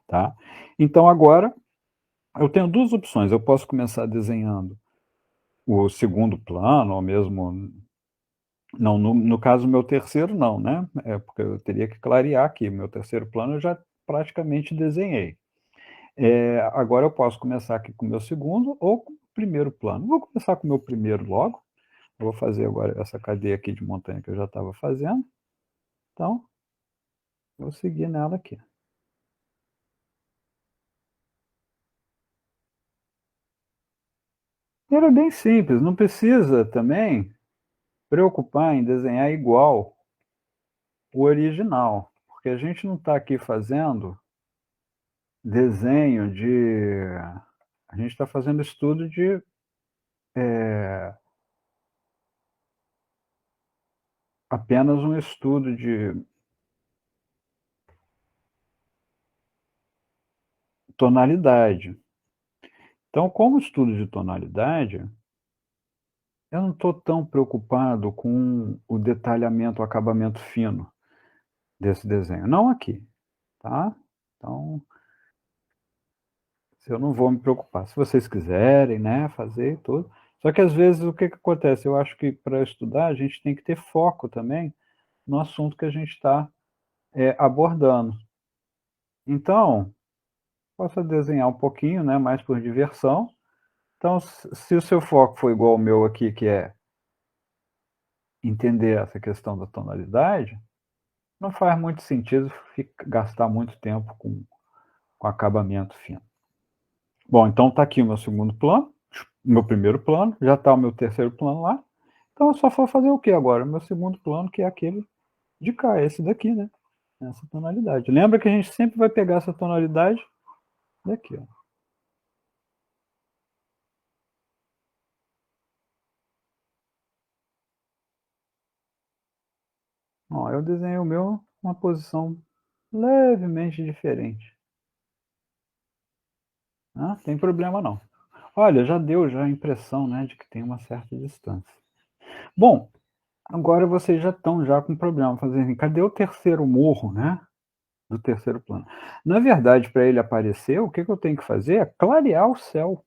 tá? Então agora eu tenho duas opções, eu posso começar desenhando o segundo plano, ou mesmo não, no caso, meu terceiro não, né, porque eu teria que clarear aqui, meu terceiro plano eu já praticamente desenhei. Agora eu posso começar aqui com o meu segundo ou com o primeiro plano. Vou começar com o meu primeiro logo, eu vou fazer agora essa cadeia aqui de montanha que eu já estava fazendo, então, vou seguir nela aqui. Era bem simples, não precisa também preocupar em desenhar igual o original, porque a gente não está aqui fazendo desenho de a gente está fazendo estudo de apenas um estudo de tonalidade. Então, como estudo de tonalidade, eu não estou tão preocupado com o detalhamento, o acabamento fino desse desenho. Não aqui, tá? Então, eu não vou me preocupar. Se vocês quiserem, né, fazer e tudo. Só que às vezes o que que acontece? Eu acho que para estudar a gente tem que ter foco também no assunto que a gente está abordando. Então, posso desenhar um pouquinho, né, mais por diversão. Então, se o seu foco for igual ao meu aqui, que é entender essa questão da tonalidade, não faz muito sentido gastar muito tempo com acabamento fino. Bom, então está aqui o meu segundo plano, o meu primeiro plano, já está o meu terceiro plano lá. Então eu só vou fazer o que agora? O meu segundo plano, que é aquele de cá, esse daqui, né? Essa tonalidade. Lembra que a gente sempre vai pegar essa tonalidade daqui, ó. Ó, eu desenhei o meu uma posição levemente diferente. Ah, tem problema não. Olha, já deu já a impressão, né, de que tem uma certa distância. Bom, agora vocês já estão já com problema, fazendo assim, cadê o terceiro morro, né, do terceiro plano? Na verdade, para ele aparecer, o que que eu tenho que fazer é clarear o céu,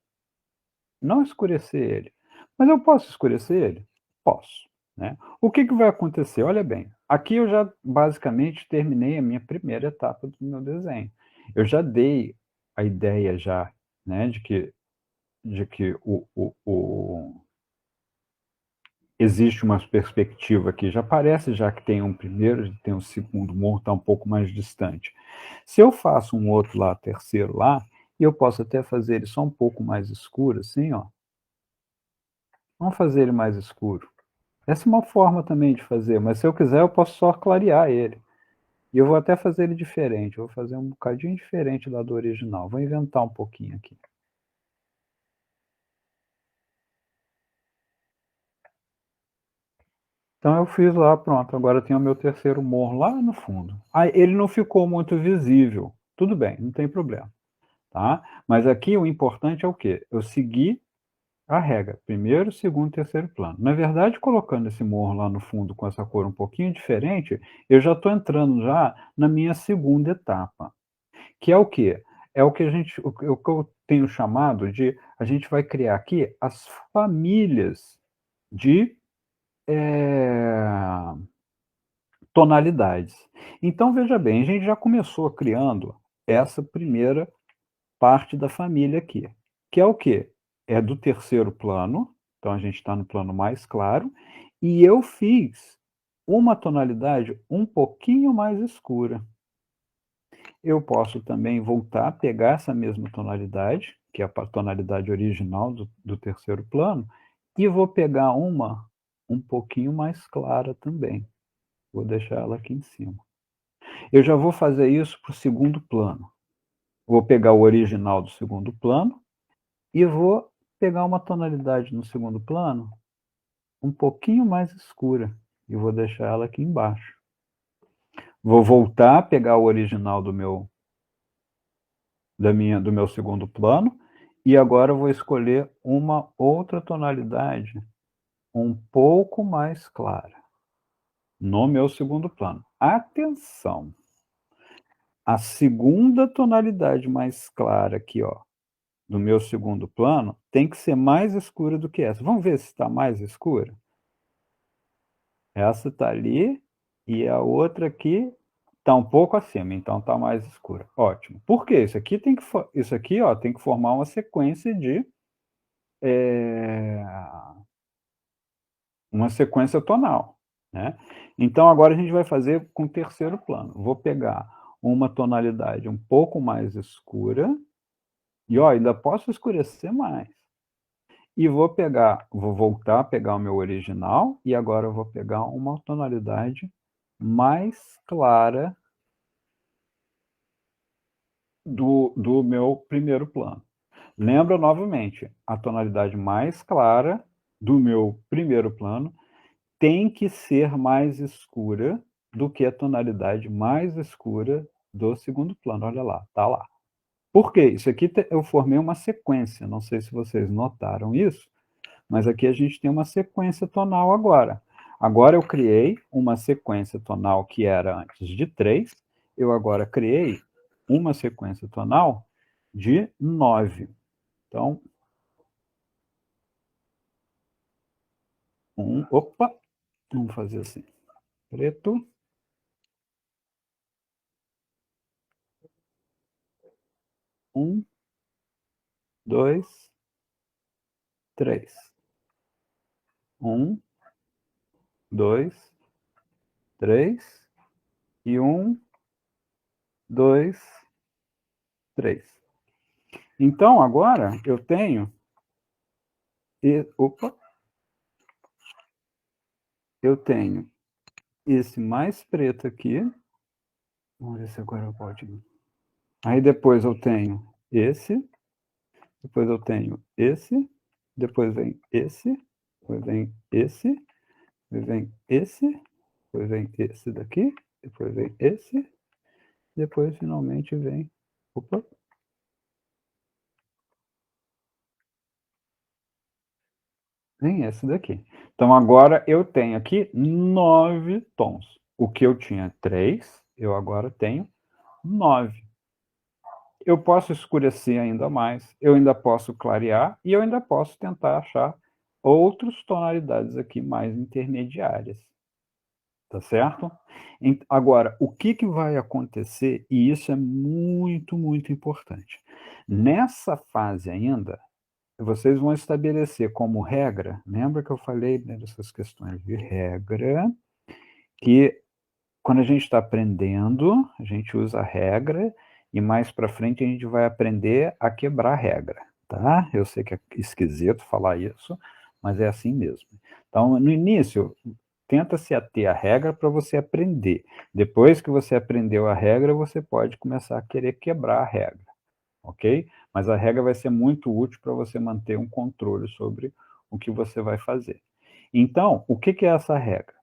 não escurecer ele. Mas eu posso escurecer ele? Posso, né. O que que vai acontecer? Olha bem, aqui eu já basicamente terminei a minha primeira etapa do meu desenho. Eu já dei a ideia já, né, de que existe uma perspectiva que já parece já que tem um primeiro, tem um segundo morro, está um pouco mais distante. Se eu faço um outro lá, terceiro lá, e eu posso até fazer ele só um pouco mais escuro, assim, ó. Vamos fazer ele mais escuro. Essa é uma forma também de fazer, mas se eu quiser eu posso só clarear ele. E eu vou até fazer ele diferente, eu vou fazer um bocadinho diferente lá do original. Vou inventar um pouquinho aqui. Então eu fiz lá, pronto, agora tem o meu terceiro morro lá no fundo. Aí ele não ficou muito visível. Tudo bem, não tem problema. tá? Mas aqui o importante é o quê? Eu seguir a regra, primeiro, segundo, terceiro plano. Na verdade, colocando esse morro lá no fundo com essa cor um pouquinho diferente, eu já estou entrando já na minha segunda etapa, que é o quê? É o que o que eu tenho chamado de, a gente vai criar aqui as famílias de tonalidades. Então, veja bem, a gente já começou criando essa primeira parte da família aqui, que é o quê? É do terceiro plano, então a gente está no plano mais claro, e eu fiz uma tonalidade um pouquinho mais escura. Eu posso também voltar a pegar essa mesma tonalidade, que é a tonalidade original do terceiro plano, e vou pegar uma um pouquinho mais clara também. Vou deixar ela aqui em cima. Eu já vou fazer isso para o segundo plano. Vou pegar o original do segundo plano e vou pegar uma tonalidade no segundo plano um pouquinho mais escura e vou deixar ela aqui embaixo. Vou voltar a pegar o original do meu segundo plano e agora eu vou escolher uma outra tonalidade um pouco mais clara no meu segundo plano. Atenção! A segunda tonalidade mais clara aqui, ó, do meu segundo plano, tem que ser mais escura do que essa. Vamos ver se está mais escura? Essa está ali e a outra aqui está um pouco acima, então está mais escura. Ótimo. Por quê? Isso aqui, ó, tem que formar uma sequência de uma sequência tonal, né? Então agora a gente vai fazer com o terceiro plano. Vou pegar uma tonalidade um pouco mais escura e ó, ainda posso escurecer mais. E vou voltar a pegar o meu original e agora eu vou pegar uma tonalidade mais clara do meu primeiro plano. Lembra novamente, a tonalidade mais clara do meu primeiro plano tem que ser mais escura do que a tonalidade mais escura do segundo plano. Olha lá, tá lá. Por quê? Isso aqui eu formei uma sequência, não sei se vocês notaram isso, mas aqui a gente tem uma sequência tonal agora. Agora eu criei uma sequência tonal que era antes de 3, eu agora criei uma sequência tonal de 9. Então, opa, vamos fazer assim. Preto. 1, 2, 3. 1, 2, 3. E 1, 2, 3. Então, agora eu tenho. Opa! Eu tenho esse mais preto aqui. Vamos ver se agora eu posso. Aí depois eu tenho esse. Depois eu tenho esse. Depois vem esse. Depois vem esse. Depois vem esse. Depois vem esse daqui. Depois vem esse. Depois finalmente vem. Opa! Vem esse daqui. Então agora eu tenho aqui 9 tons. O que eu tinha 3, eu agora tenho 9. Eu posso escurecer ainda mais, eu ainda posso clarear e eu ainda posso tentar achar outras tonalidades aqui mais intermediárias. Tá certo? Agora, o que, que vai acontecer, e isso é muito, muito importante. Nessa fase ainda, vocês vão estabelecer como regra, lembra que eu falei dessas questões de regra, que quando a gente está aprendendo, a gente usa a regra e mais para frente a gente vai aprender a quebrar a regra, tá? Eu sei que é esquisito falar isso, mas é assim mesmo. Então, no início, tenta se ater à regra para você aprender. Depois que você aprendeu a regra, você pode começar a querer quebrar a regra, ok? Mas a regra vai ser muito útil para você manter um controle sobre o que você vai fazer. Então, o que, que é essa regra?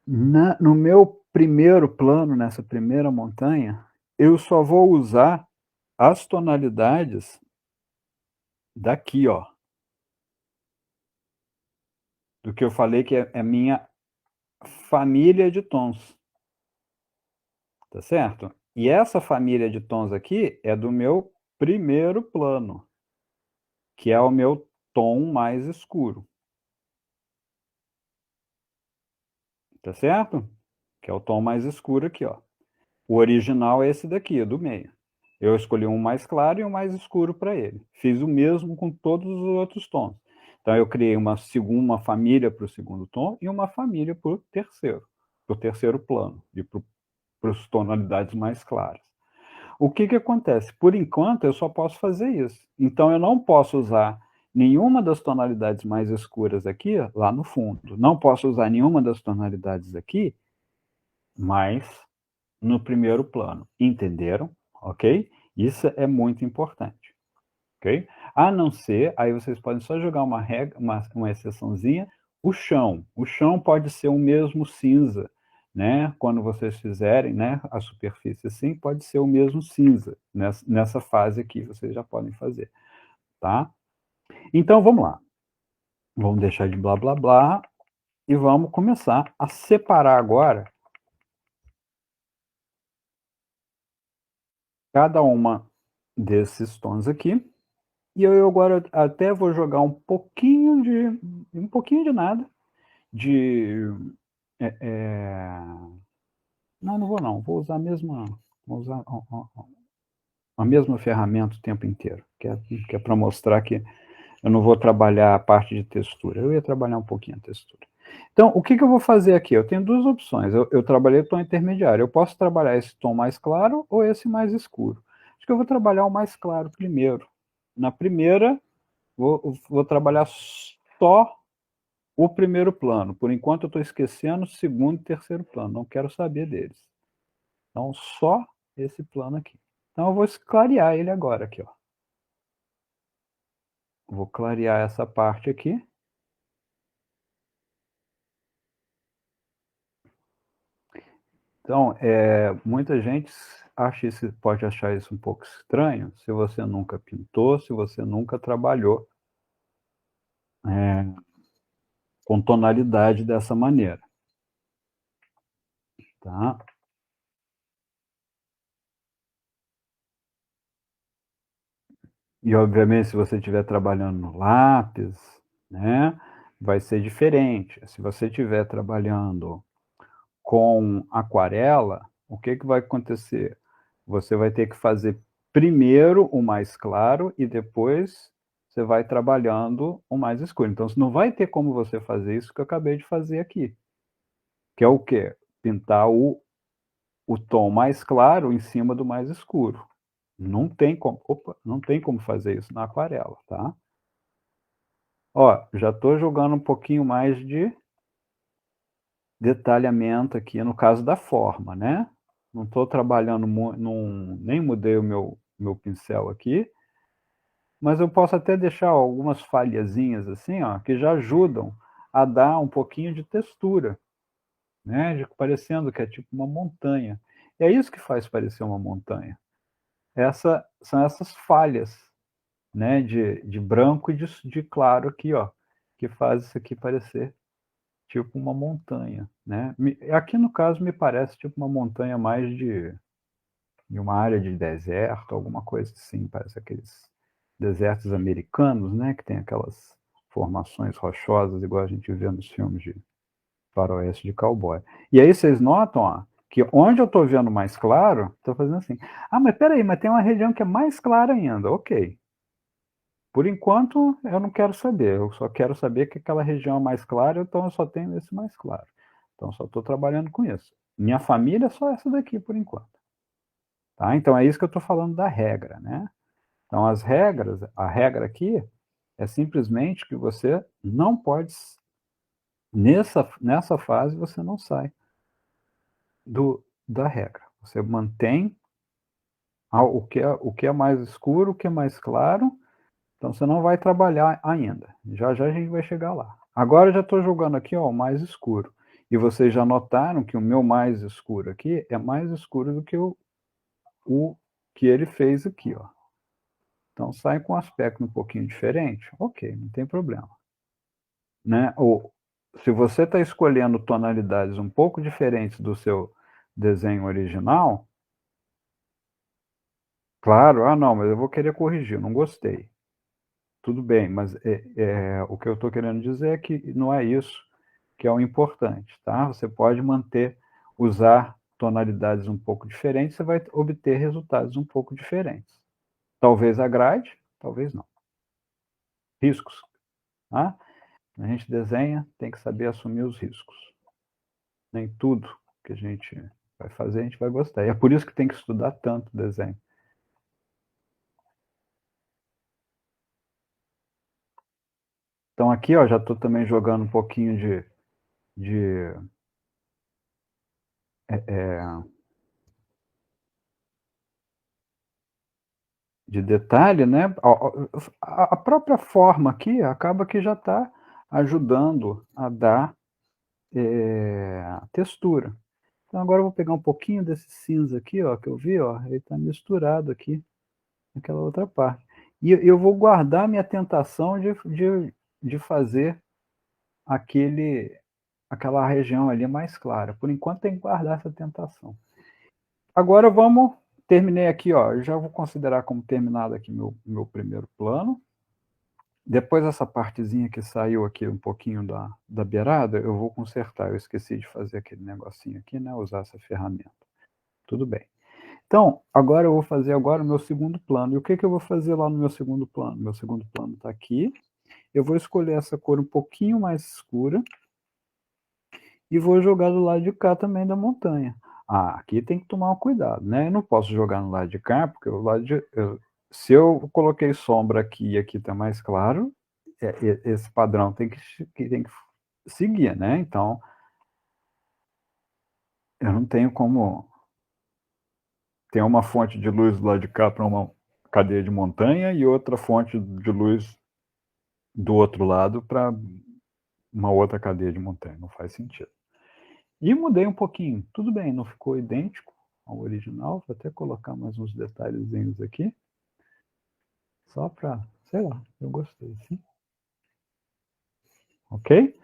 No meu primeiro plano, nessa primeira montanha, eu só vou usar as tonalidades daqui, ó, do que eu falei que é minha família de tons, tá certo? E essa família de tons aqui é do meu primeiro plano, que é o meu tom mais escuro, tá certo? Que é o tom mais escuro aqui, ó. O original é esse daqui, do meio. Eu escolhi um mais claro e um mais escuro para ele. Fiz o mesmo com todos os outros tons. Então eu criei uma família para o segundo tom e uma família para o terceiro plano, e para as tonalidades mais claras. O que acontece? Por enquanto, eu só posso fazer isso. Então, eu não posso usar nenhuma das tonalidades mais escuras aqui, lá no fundo. Não posso usar nenhuma das tonalidades aqui, mais no primeiro plano. Entenderam? Ok? Isso é muito importante. Ok? A não ser, aí vocês podem só jogar uma regra, uma exceçãozinha, o chão. O chão pode ser o mesmo cinza, né? Quando vocês fizerem, né, a superfície assim, pode ser o mesmo cinza. Nessa fase aqui, vocês já podem fazer, tá? Então, vamos lá. Vamos deixar de blá, blá, blá e vamos começar a separar agora cada uma desses tons aqui. E eu agora até vou jogar um pouquinho de nada, de é, é... não vou não, vou usar a mesma ferramenta o tempo inteiro, que é para mostrar que eu não vou trabalhar a parte de textura, eu ia trabalhar um pouquinho a textura. Então, o que eu vou fazer aqui? Eu tenho duas opções, eu trabalhei o tom intermediário, eu posso trabalhar esse tom mais claro ou esse mais escuro. Acho que eu vou trabalhar o mais claro primeiro. Na primeira, vou trabalhar só o primeiro plano. Por enquanto, eu estou esquecendo o segundo e terceiro plano. Não quero saber deles. Então, só esse plano aqui. Então, eu vou clarear ele agora aqui, ó. Vou clarear essa parte aqui. Então, muita gente pode achar isso um pouco estranho se você nunca pintou, se você nunca trabalhou com tonalidade dessa maneira. Tá? E, obviamente, se você estiver trabalhando no lápis, né, vai ser diferente. Se você estiver trabalhando com aquarela, o que vai acontecer? Você vai ter que fazer primeiro o mais claro e depois você vai trabalhando o mais escuro. Então, não vai ter como você fazer isso que eu acabei de fazer aqui, que é o quê? Pintar o tom mais claro em cima do mais escuro. Não tem como, não tem como fazer isso na aquarela, tá? Ó, já estou jogando um pouquinho mais de detalhamento aqui, no caso da forma, né? Não estou trabalhando, nem mudei o meu pincel aqui, mas eu posso até deixar algumas falhazinhas assim, ó, que já ajudam a dar um pouquinho de textura, né? Parecendo que é tipo uma montanha. E é isso que faz parecer uma montanha. São essas falhas, né? De branco e de claro aqui, ó, que faz isso aqui parecer tipo uma montanha, né? Aqui no caso me parece tipo uma montanha mais de uma área de deserto, alguma coisa assim, parece aqueles desertos americanos, né? Que tem aquelas formações rochosas, igual a gente vê nos filmes de faroeste de cowboy. E aí vocês notam, ó, que onde eu estou vendo mais claro, estou fazendo assim. Ah, mas peraí, mas tem uma região que é mais clara ainda. Ok. Por enquanto, eu não quero saber. Eu só quero saber que aquela região é mais clara, então eu só tenho esse mais claro. Então, só estou trabalhando com isso. Minha família é só essa daqui, por enquanto. Tá? Então, é isso que eu estou falando da regra, né? Então, as regras, a regra aqui é simplesmente que você não pode, nessa fase, você não sai da regra. Você mantém o que é mais escuro, o que é mais claro. Então, você não vai trabalhar ainda. Já já a gente vai chegar lá. Agora, eu já estou jogando aqui, ó, o mais escuro. E vocês já notaram que o meu mais escuro aqui é mais escuro do que o que ele fez aqui, ó. Então sai com um aspecto um pouquinho diferente, ok, não tem problema, né. Ou se você está escolhendo tonalidades um pouco diferentes do seu desenho original, claro, "Ah, não, mas eu vou querer corrigir, eu não gostei". Tudo bem, mas, o que eu estou querendo dizer é que não é isso que é o importante, tá. Você pode manter usar tonalidades um pouco diferentes, você vai obter resultados um pouco diferentes. Talvez agrade, talvez não. Riscos, tá. A gente desenha, tem que saber assumir os riscos. Nem tudo que a gente vai fazer, a gente vai gostar. E é por isso que tem que estudar tanto desenho. Então aqui, ó, já estou também jogando um pouquinho de, eh de detalhe, né, a própria forma aqui acaba que já está ajudando a dar, textura. Então agora eu vou pegar um pouquinho desse cinza aqui, ó, que eu vi, ó, ele está misturado aqui naquela outra parte. E eu vou guardar minha tentação de fazer aquele aquela região ali mais clara. Por enquanto tem que guardar essa tentação. Agora vamos terminei aqui, ó, eu já vou considerar como terminado aqui meu primeiro plano. Depois essa partezinha que saiu aqui um pouquinho da beirada, eu vou consertar, eu esqueci de fazer aquele negocinho aqui, né, usar essa ferramenta. Tudo bem. Então, agora eu vou fazer agora o meu segundo plano. E o que que eu vou fazer lá no meu segundo plano? Meu segundo plano está aqui. Eu vou escolher essa cor um pouquinho mais escura e vou jogar do lado de cá também da montanha. Ah, aqui tem que tomar um cuidado, né, eu não posso jogar no lado de cá, porque o lado de se eu coloquei sombra aqui e aqui está mais claro, esse padrão tem que seguir, né, então, eu não tenho como ter uma fonte de luz do lado de cá para uma cadeia de montanha e outra fonte de luz do outro lado para uma outra cadeia de montanha, não faz sentido. E mudei um pouquinho, tudo bem, não ficou idêntico ao original, vou até colocar mais uns detalhezinhos aqui, só para, sei lá, eu gostei, sim, ok?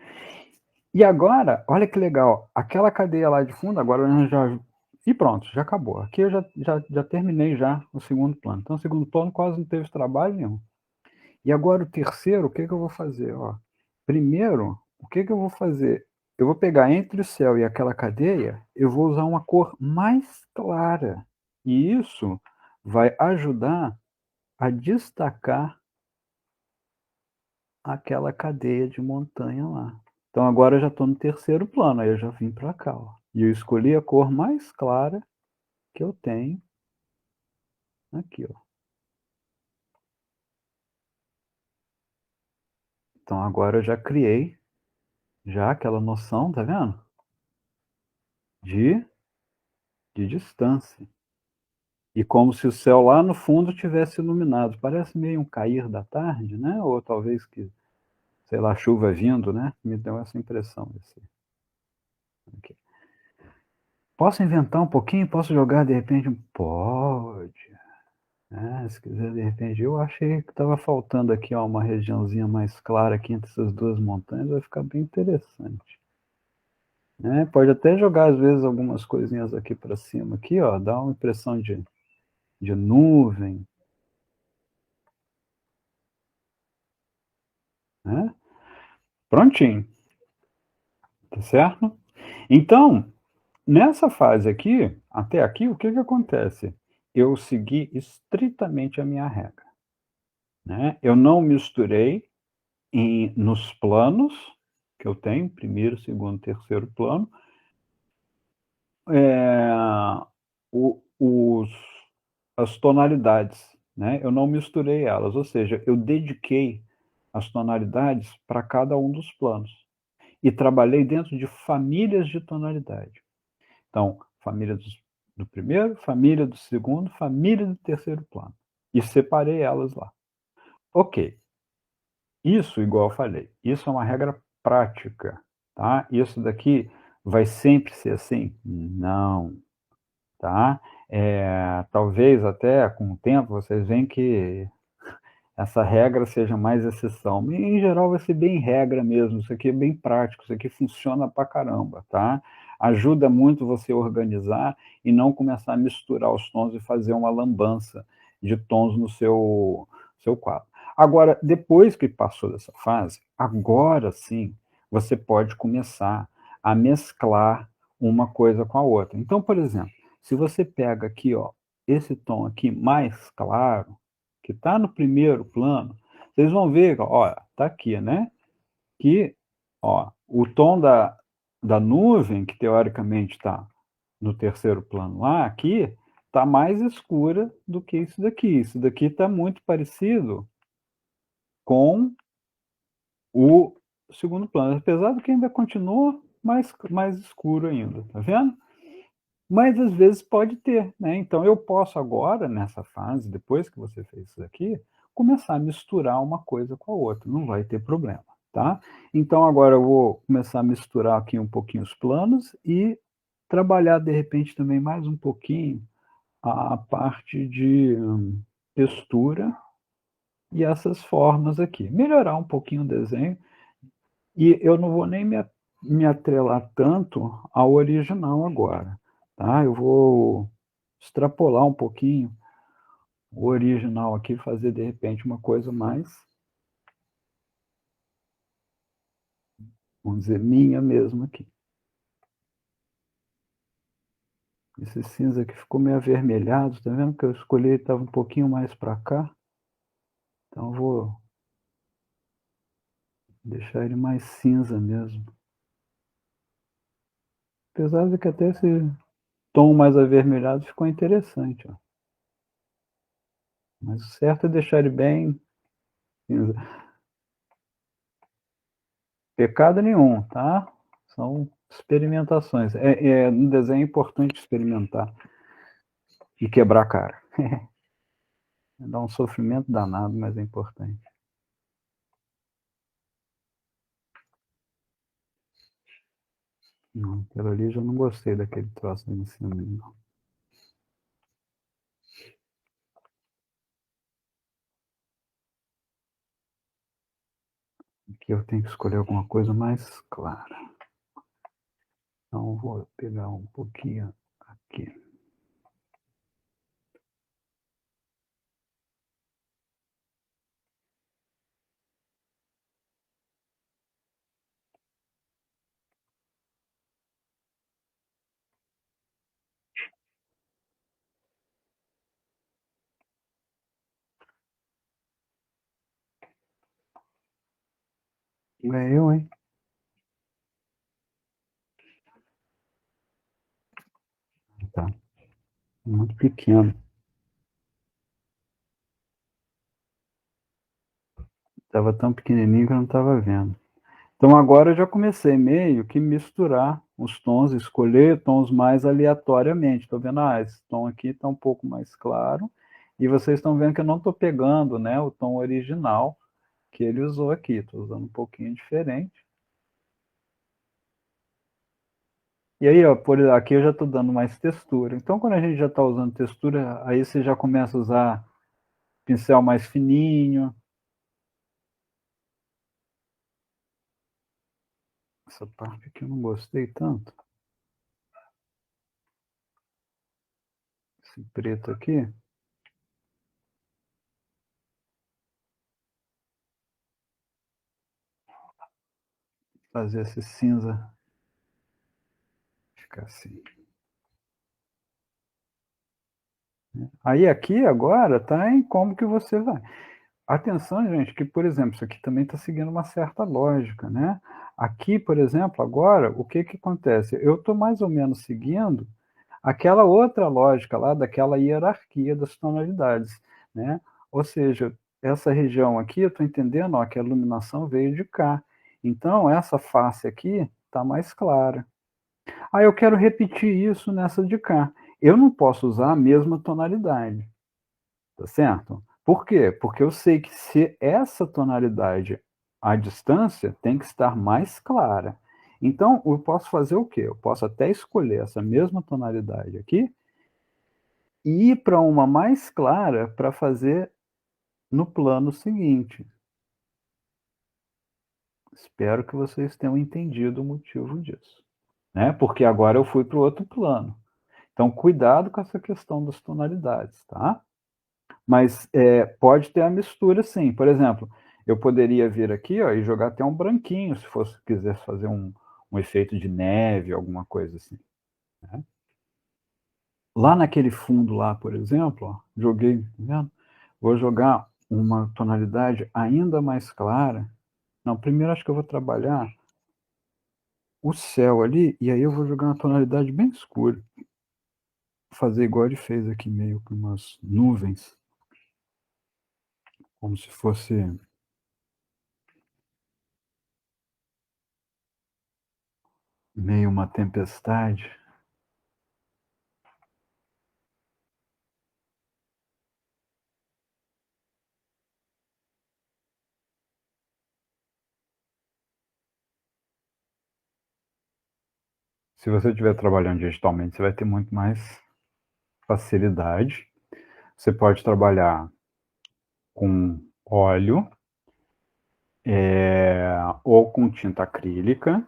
E agora, olha que legal, aquela cadeia lá de fundo, agora eu já e pronto, já acabou. Aqui eu já terminei já o segundo plano. Então o segundo plano quase não teve trabalho nenhum. E agora o terceiro, o que que eu vou fazer, ó? Primeiro, o que que eu vou fazer? Eu vou pegar entre o céu e aquela cadeia, eu vou usar uma cor mais clara. E isso vai ajudar a destacar aquela cadeia de montanha lá. Então agora eu já estou no terceiro plano, aí eu já vim para cá, ó. E eu escolhi a cor mais clara que eu tenho aqui, ó. Então agora eu já criei já aquela noção, tá vendo? De de distância. E como se o céu lá no fundo tivesse iluminado. Parece meio um cair da tarde, né, ou talvez que, sei lá, chuva vindo, né, me deu essa impressão esse aqui. Posso inventar um pouquinho? Posso jogar de repente um pode. Se quiser de repente eu achei que estava faltando aqui, ó, uma regiãozinha mais clara aqui entre essas 2 montanhas, vai ficar bem interessante. Né, pode até jogar às vezes algumas coisinhas aqui para cima aqui, ó, dá uma impressão de nuvem, né. Prontinho, tá certo? Então, nessa fase aqui, até aqui, o que que acontece? Eu segui estritamente a minha regra, né, eu não misturei nos planos que eu tenho, primeiro, segundo, terceiro plano, os as tonalidades, né, eu não misturei elas, ou seja, eu dediquei as tonalidades para cada um dos planos, e trabalhei dentro de famílias de tonalidade. Então, família do primeiro, família do segundo, família do terceiro plano. E separei elas lá. Ok, isso, igual eu falei, isso é uma regra prática, tá? Isso daqui vai sempre ser assim? Não. tá? Talvez até com o tempo vocês veem que essa regra seja mais exceção. E, em geral, vai ser bem regra mesmo. Isso aqui é bem prático, isso aqui funciona pra caramba, tá? Ajuda muito você organizar e não começar a misturar os tons e fazer uma lambança de tons no seu quadro. Agora, depois que passou dessa fase, agora sim você pode começar a mesclar uma coisa com a outra. Então, por exemplo, se você pega aqui, ó, esse tom aqui mais claro, que está no primeiro plano, vocês vão ver, ó, tá aqui, né? Que, ó, o tom da nuvem, que teoricamente está no terceiro plano lá, aqui, está mais escura do que isso daqui. Isso daqui está muito parecido com o segundo plano, apesar de que ainda continua mais escuro ainda, tá vendo? Mas às vezes pode ter, né? Então eu posso agora, nessa fase, depois que você fez isso aqui, começar a misturar uma coisa com a outra, não vai ter problema, tá? Então agora eu vou começar a misturar aqui um pouquinho os planos e trabalhar de repente também mais um pouquinho a parte de textura e essas formas aqui. Melhorar um pouquinho o desenho e eu não vou nem me atrelar tanto ao original agora, tá? Eu vou extrapolar um pouquinho o original aqui, fazer de repente uma coisa mais, vamos dizer, minha mesmo aqui. Esse cinza aqui ficou meio avermelhado, tá vendo que eu escolhi, estava um pouquinho mais para cá, então eu vou deixar ele mais cinza mesmo. Apesar de que até esse tom mais avermelhado ficou interessante, ó. Mas o certo é deixar ele bem cinza. Pecado nenhum, tá? São experimentações. No desenho é importante experimentar e quebrar a cara. Dá um sofrimento danado, mas é importante. Não, aquilo ali já não gostei daquele troço ali em cima, não. Aqui eu tenho que escolher alguma coisa mais clara. Então vou pegar um pouquinho aqui. É eu, hein? Tá. Muito pequeno. Estava tão pequenininho que eu não estava vendo. Então agora eu já comecei meio que misturar os tons, escolher tons mais aleatoriamente. Estou vendo, esse tom aqui está um pouco mais claro. E vocês estão vendo que eu não estou pegando, né, o tom original que ele usou aqui. Estou usando um pouquinho diferente. E aí, ó, por aqui eu já estou dando mais textura. Então, quando a gente já está usando textura, aí você já começa a usar pincel mais fininho. Essa parte aqui eu não gostei tanto. Esse preto aqui. Fazer esse cinza ficar assim. Aí aqui agora tá em como que você vai. Atenção, gente, que, por exemplo, isso aqui também está seguindo uma certa lógica, né? Aqui, por exemplo, agora, o que que acontece? Eu estou mais ou menos seguindo aquela outra lógica lá, daquela hierarquia das tonalidades, né? Ou seja, essa região aqui, eu estou entendendo, ó, que a iluminação veio de cá. Então, essa face aqui está mais clara. Ah, eu quero repetir isso nessa de cá. Eu não posso usar a mesma tonalidade, tá certo? Por quê? Porque eu sei que se essa tonalidade à distância tem que estar mais clara. Então, eu posso fazer o quê? Eu posso até escolher essa mesma tonalidade aqui e ir para uma mais clara para fazer no plano seguinte. Espero que vocês tenham entendido o motivo disso, né, porque agora eu fui para o outro plano. Então cuidado com essa questão das tonalidades, tá? Mas, pode ter a mistura sim, por exemplo, eu poderia vir aqui, ó, e jogar até um branquinho se fosse quisesse fazer um efeito de neve, alguma coisa assim, né. Lá naquele fundo lá, por exemplo, ó, joguei, tá vendo? Vou jogar uma tonalidade ainda mais clara. Não, primeiro acho que eu vou trabalhar o céu ali, e aí eu vou jogar uma tonalidade bem escura. Fazer igual ele fez aqui, meio com umas nuvens, como se fosse meio uma tempestade. Se você estiver trabalhando digitalmente, você vai ter muito mais facilidade. Você pode trabalhar com óleo, ou com tinta acrílica,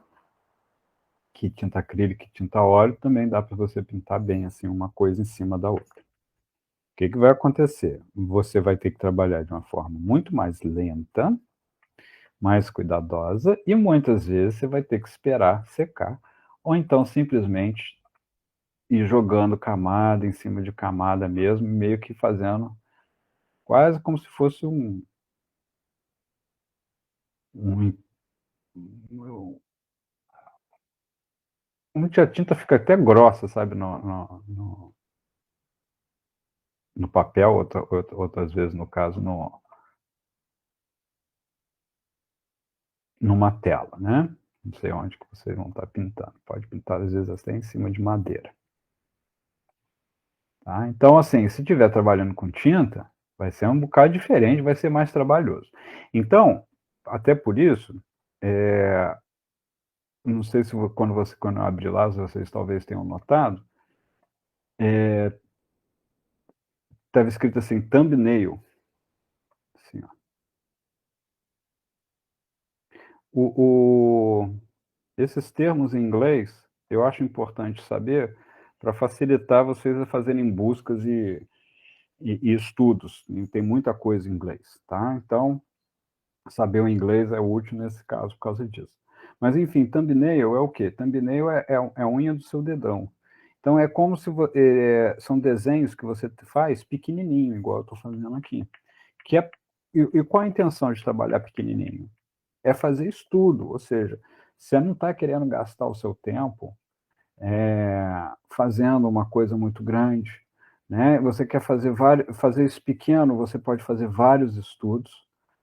que tinta acrílica e tinta óleo também dá para você pintar bem, assim, uma coisa em cima da outra. O que que vai acontecer? Você vai ter que trabalhar de uma forma muito mais lenta, mais cuidadosa, e muitas vezes você vai ter que esperar secar, ou então simplesmente ir jogando camada em cima de camada mesmo, meio que fazendo quase como se fosse um onde a tinta fica até grossa, sabe, no papel, outras vezes, no caso, numa tela, né. Não sei onde que vocês vão estar pintando, pode pintar às vezes até em cima de madeira, tá. Então, assim, se estiver trabalhando com tinta, vai ser um bocado diferente, vai ser mais trabalhoso. Então, até por isso, eh, não sei se quando eu abrir lá, vocês talvez tenham notado, estava escrito assim, thumbnail, assim, ó. O esses termos em inglês, eu acho importante saber, para facilitar vocês a fazerem buscas e estudos, e tem muita coisa em inglês, tá. Então, saber o inglês é útil nesse caso por causa disso. Mas enfim, thumbnail é o quê? Thumbnail é a unha do seu dedão. Então é como se são desenhos que você faz pequenininho, igual eu estou fazendo aqui, que é e qual a intenção de trabalhar pequenininho? É fazer estudo, ou seja, você não está querendo gastar o seu tempo, fazendo uma coisa muito grande, né, você quer fazer isso pequeno, você pode fazer vários estudos,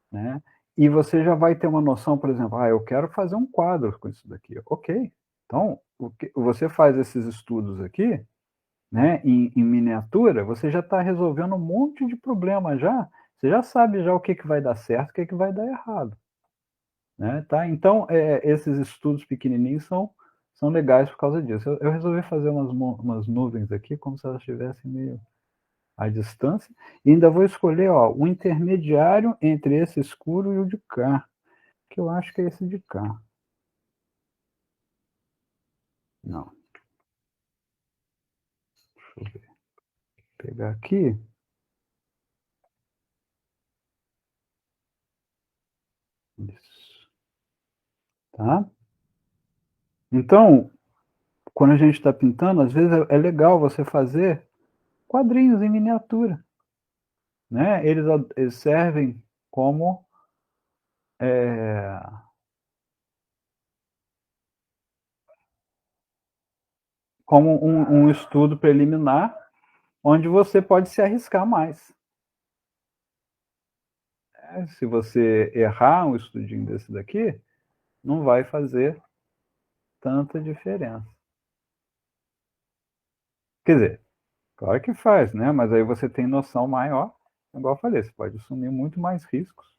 né, e você já vai ter uma noção, por exemplo: "Ah, eu quero fazer um quadro com isso daqui", ok. Então, o que você faz esses estudos aqui, né, em miniatura, você já está resolvendo um monte de problema já, você já sabe já o que que vai dar certo, o que que vai dar errado. Né, tá, então, esses estudos pequenininhos são legais por causa disso. Eu resolvi fazer umas nuvens aqui, como se elas estivessem meio à distância, e ainda vou escolher, ó, o intermediário entre esse escuro e o de cá, que eu acho que é esse de cá. Não, deixa eu ver, pegar aqui, isso, tá. Então, quando a gente está pintando, às vezes é legal você fazer quadrinhos em miniatura, né, eles servem como, eh como um estudo preliminar, onde você pode se arriscar mais, né. Se você errar um estudinho desse daqui, não vai fazer tanta diferença. Quer dizer, claro que faz, né, mas aí você tem noção maior, igual eu falei, você pode assumir muito mais riscos,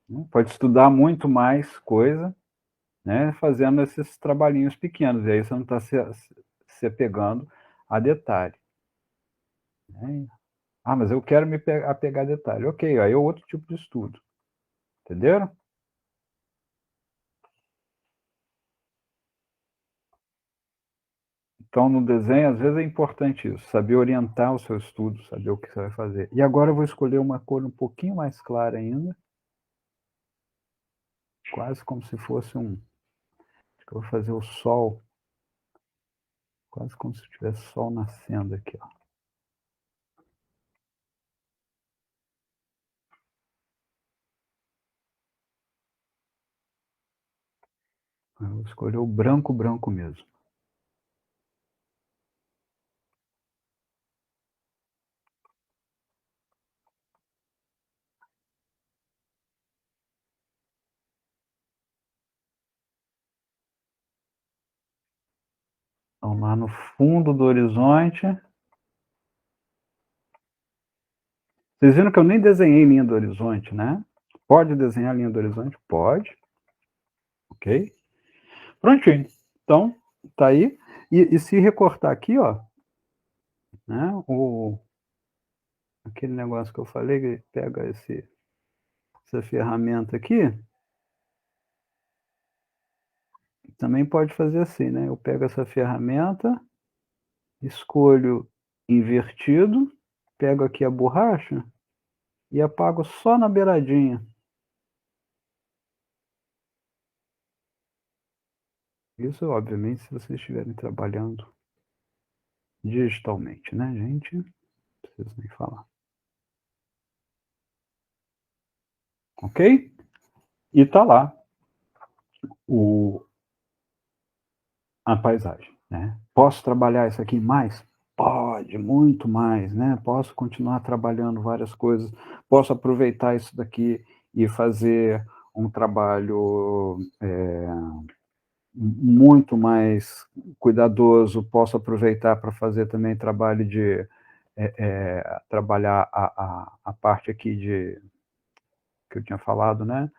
né, pode estudar muito mais coisa, né, fazendo esses trabalhinhos pequenos, e aí você não está se apegando a detalhe. Né? Ah, mas eu quero me apegar a detalhe. Ok, aí é outro tipo de estudo. Entenderam? Então, no desenho, às vezes é importante isso, saber orientar o seu estudo, saber o que você vai fazer. E agora eu vou escolher uma cor um pouquinho mais clara ainda, quase como se fosse um. Acho que eu vou fazer o sol, quase como se tivesse sol nascendo aqui, ó. Eu vou escolher o branco, branco mesmo. Então, lá no fundo do horizonte. Vocês viram que eu nem desenhei linha do horizonte, né? Pode desenhar linha do horizonte? Pode. Ok? Prontinho. Então, tá aí. E se recortar aqui, ó, né? Aquele negócio que eu falei, que pega essa ferramenta aqui, também pode fazer assim, né? Eu pego essa ferramenta, escolho invertido, pego aqui a borracha e apago só na beiradinha. Isso, obviamente, se vocês estiverem trabalhando digitalmente, né, gente? Não preciso nem falar. Ok? E tá lá o, a paisagem, né? Posso trabalhar isso aqui mais? Pode, muito mais, né? Posso continuar trabalhando várias coisas, posso aproveitar isso daqui e fazer um trabalho muito mais cuidadoso, posso aproveitar para fazer também trabalho de trabalhar a parte aqui de que eu tinha falado, né?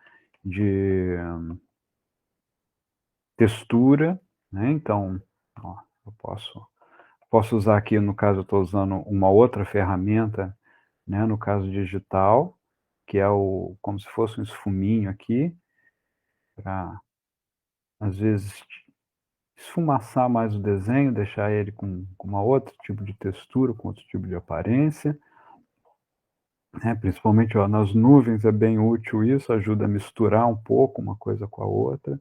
De textura, né? Então, ó, eu posso usar aqui, no caso, eu estou usando uma outra ferramenta, né? No caso digital, que é como se fosse um esfuminho aqui, para às vezes esfumaçar mais o desenho, deixar ele com uma outro tipo de textura, com outro tipo de aparência, né? Principalmente ó, nas nuvens é bem útil isso, ajuda a misturar um pouco uma coisa com a outra.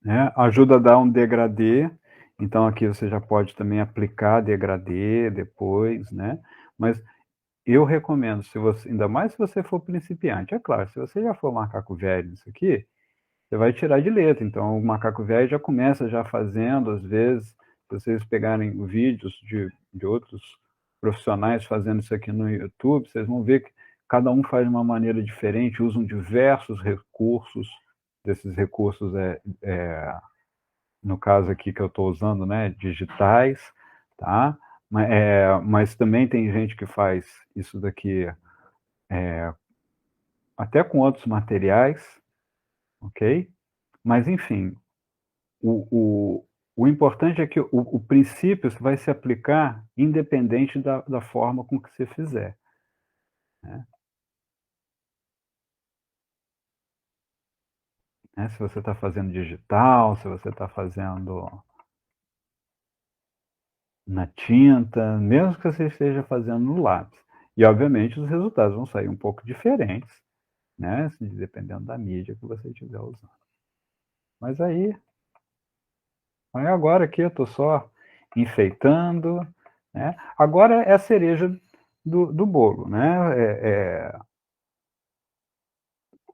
Né? Ajuda a dar um degradê, então aqui você já pode também aplicar degradê depois, né? Mas eu recomendo, se você, ainda mais se você for principiante, é claro, se você já for macaco velho nisso aqui, você vai tirar de letra, então o macaco velho já começa já fazendo, às vezes, se vocês pegarem vídeos de outros profissionais fazendo isso aqui no YouTube, vocês vão ver que cada um faz de uma maneira diferente, usam diversos recursos, desses recursos no caso aqui que eu estou usando, né, digitais, tá? Mas também tem gente que faz isso daqui até com outros materiais, ok? Mas, enfim, o importante é que o princípio vai se aplicar independente da forma com que você fizer. Né? Né? Se você está fazendo digital, se você está fazendo na tinta, mesmo que você esteja fazendo no lápis. E, obviamente, os resultados vão sair um pouco diferentes, né? Dependendo da mídia que você estiver usando. Mas aí agora aqui eu estou só enfeitando, né? Agora é a cereja do bolo, né?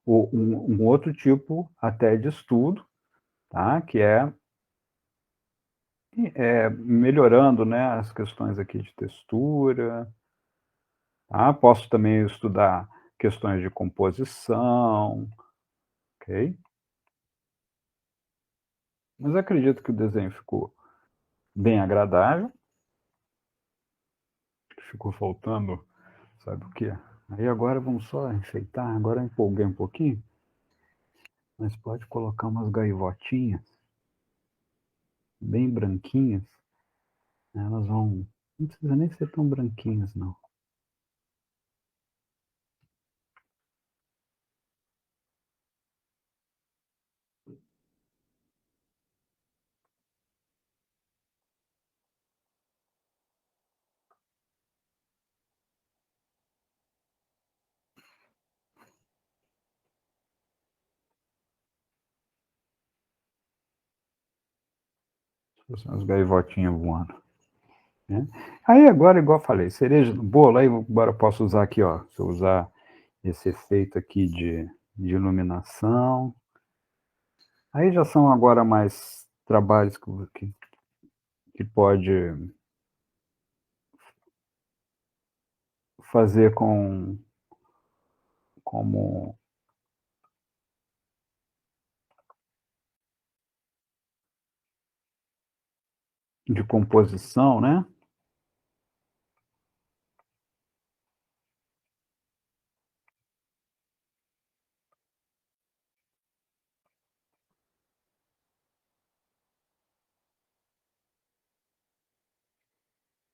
Um outro tipo até de estudo, tá? Que melhorando, né, as questões aqui de textura, tá? Posso também estudar questões de composição, ok? Mas acredito que o desenho ficou bem agradável. Ficou faltando, sabe o quê? Aí agora vamos só enfeitar, agora eu empolguei um pouquinho. Mas pode colocar umas gaivotinhas bem branquinhas. Elas vão... Não precisa nem ser tão branquinhas, não. As gaivotinhas voando. Né? Aí agora, igual eu falei, cereja no bolo, aí agora eu posso usar aqui, ó, se eu usar esse efeito aqui de iluminação, aí já são agora mais trabalhos que pode fazer como de composição, né?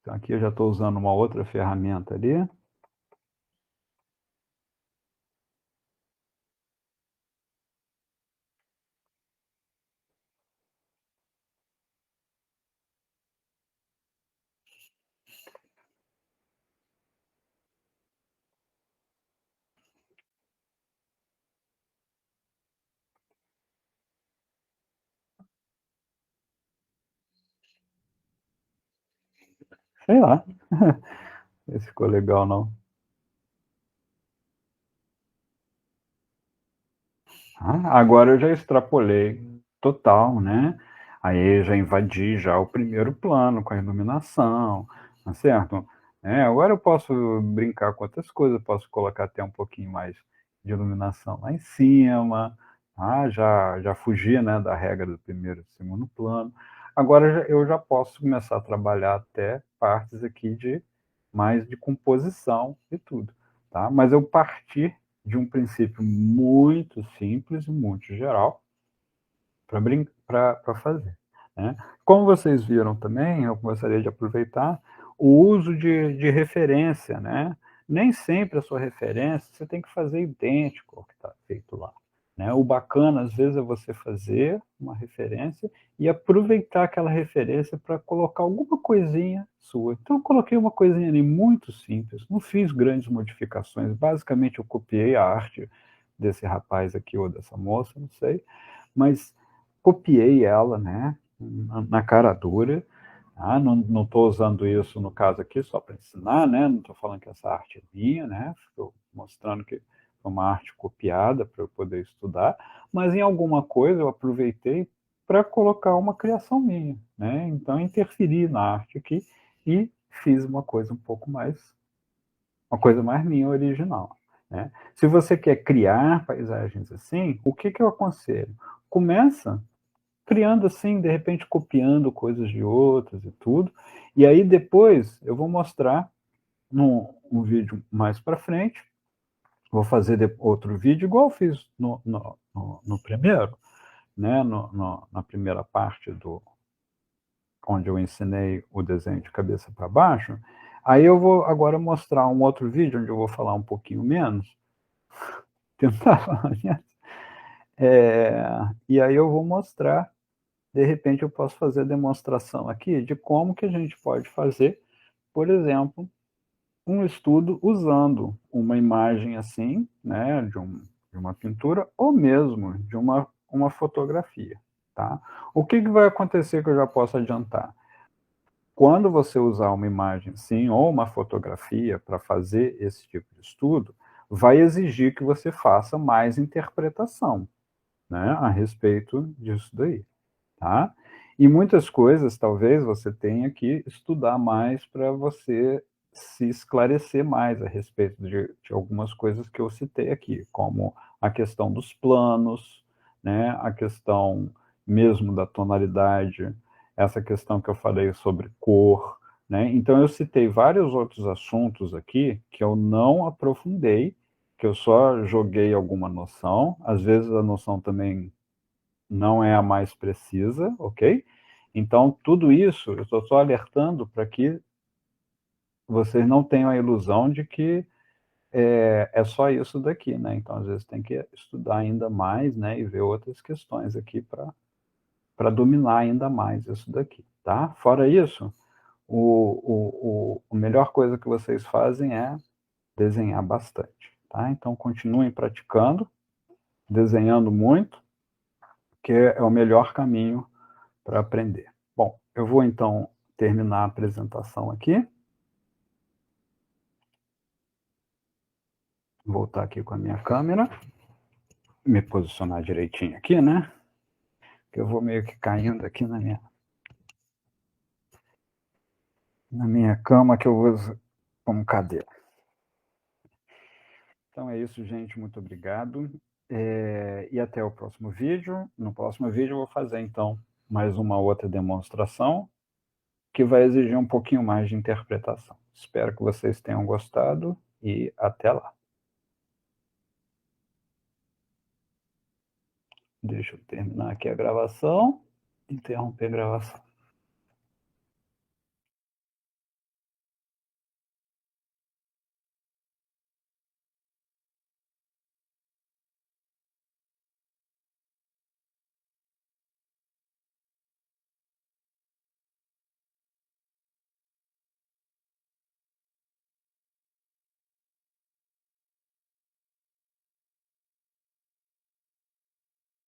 Então aqui eu já estou usando uma outra ferramenta ali. Sei lá. Esse ficou legal, não. Agora eu já extrapolei total, né? Aí já invadi já o primeiro plano com a iluminação, tá certo? Agora eu posso brincar com outras coisas, posso colocar até um pouquinho mais de iluminação lá em cima, tá? Já fugi, né, da regra do primeiro e segundo plano. Agora eu já posso começar a trabalhar até partes aqui de mais de composição e tudo, tá? Mas eu parti de um princípio muito simples e muito geral para fazer. Né? Como vocês viram também, eu gostaria de aproveitar o uso de referência. Né? Nem sempre a sua referência você tem que fazer idêntico ao que está feito lá. Né? O bacana, às vezes, é você fazer uma referência e aproveitar aquela referência para colocar alguma coisinha sua. Então, eu coloquei uma coisinha ali muito simples, não fiz grandes modificações, basicamente eu copiei a arte desse rapaz aqui ou dessa moça, não sei, mas copiei ela, né, na cara dura. Não estou usando isso no caso aqui só para ensinar, né? Não estou falando que essa arte é minha, né? Estou mostrando que é uma arte copiada para eu poder estudar, mas em alguma coisa eu aproveitei para colocar uma criação minha, né? Então interferi na arte aqui e fiz uma coisa mais minha original. Né? Se você quer criar paisagens assim, o que eu aconselho? Começa criando assim, de repente copiando coisas de outras e tudo. E aí depois eu vou mostrar um vídeo mais para frente. Vou fazer outro vídeo igual eu fiz no primeiro, né? Na primeira parte onde eu ensinei o desenho de cabeça para baixo. Aí eu vou agora mostrar um outro vídeo onde eu vou falar um pouquinho menos, tentar falar menos. E aí eu vou mostrar, de repente eu posso fazer a demonstração aqui de como que a gente pode fazer, por exemplo, um estudo usando uma imagem assim, né, de uma pintura, ou mesmo de uma fotografia. Tá? O que vai acontecer que eu já posso adiantar? Quando você usar uma imagem assim, ou uma fotografia para fazer esse tipo de estudo, vai exigir que você faça mais interpretação, né, a respeito disso daí. Tá? E muitas coisas, talvez, você tenha que estudar mais para você se esclarecer mais a respeito de algumas coisas que eu citei aqui, como a questão dos planos, né? A questão mesmo da tonalidade, essa questão que eu falei sobre cor, né? Então, eu citei vários outros assuntos aqui que eu não aprofundei, que eu só joguei alguma noção, às vezes a noção também não é a mais precisa, ok? Então, tudo isso eu estou só alertando para que vocês não tenham a ilusão de que é só isso daqui, né? Então, às vezes, tem que estudar ainda mais, né? E ver outras questões aqui para dominar ainda mais isso daqui, tá? Fora isso, a melhor coisa que vocês fazem é desenhar bastante, tá? Então, continuem praticando, desenhando muito, que é o melhor caminho para aprender. Bom, eu vou então terminar a apresentação aqui. Voltar aqui com a minha câmera. Me posicionar direitinho aqui, né? Que eu vou meio que caindo aqui na minha cama que eu uso como cadeira. Então é isso, gente. Muito obrigado. E até o próximo vídeo. No próximo vídeo eu vou fazer, então, mais uma outra demonstração que vai exigir um pouquinho mais de interpretação. Espero que vocês tenham gostado e até lá. Deixa eu terminar aqui a gravação. Interromper a gravação.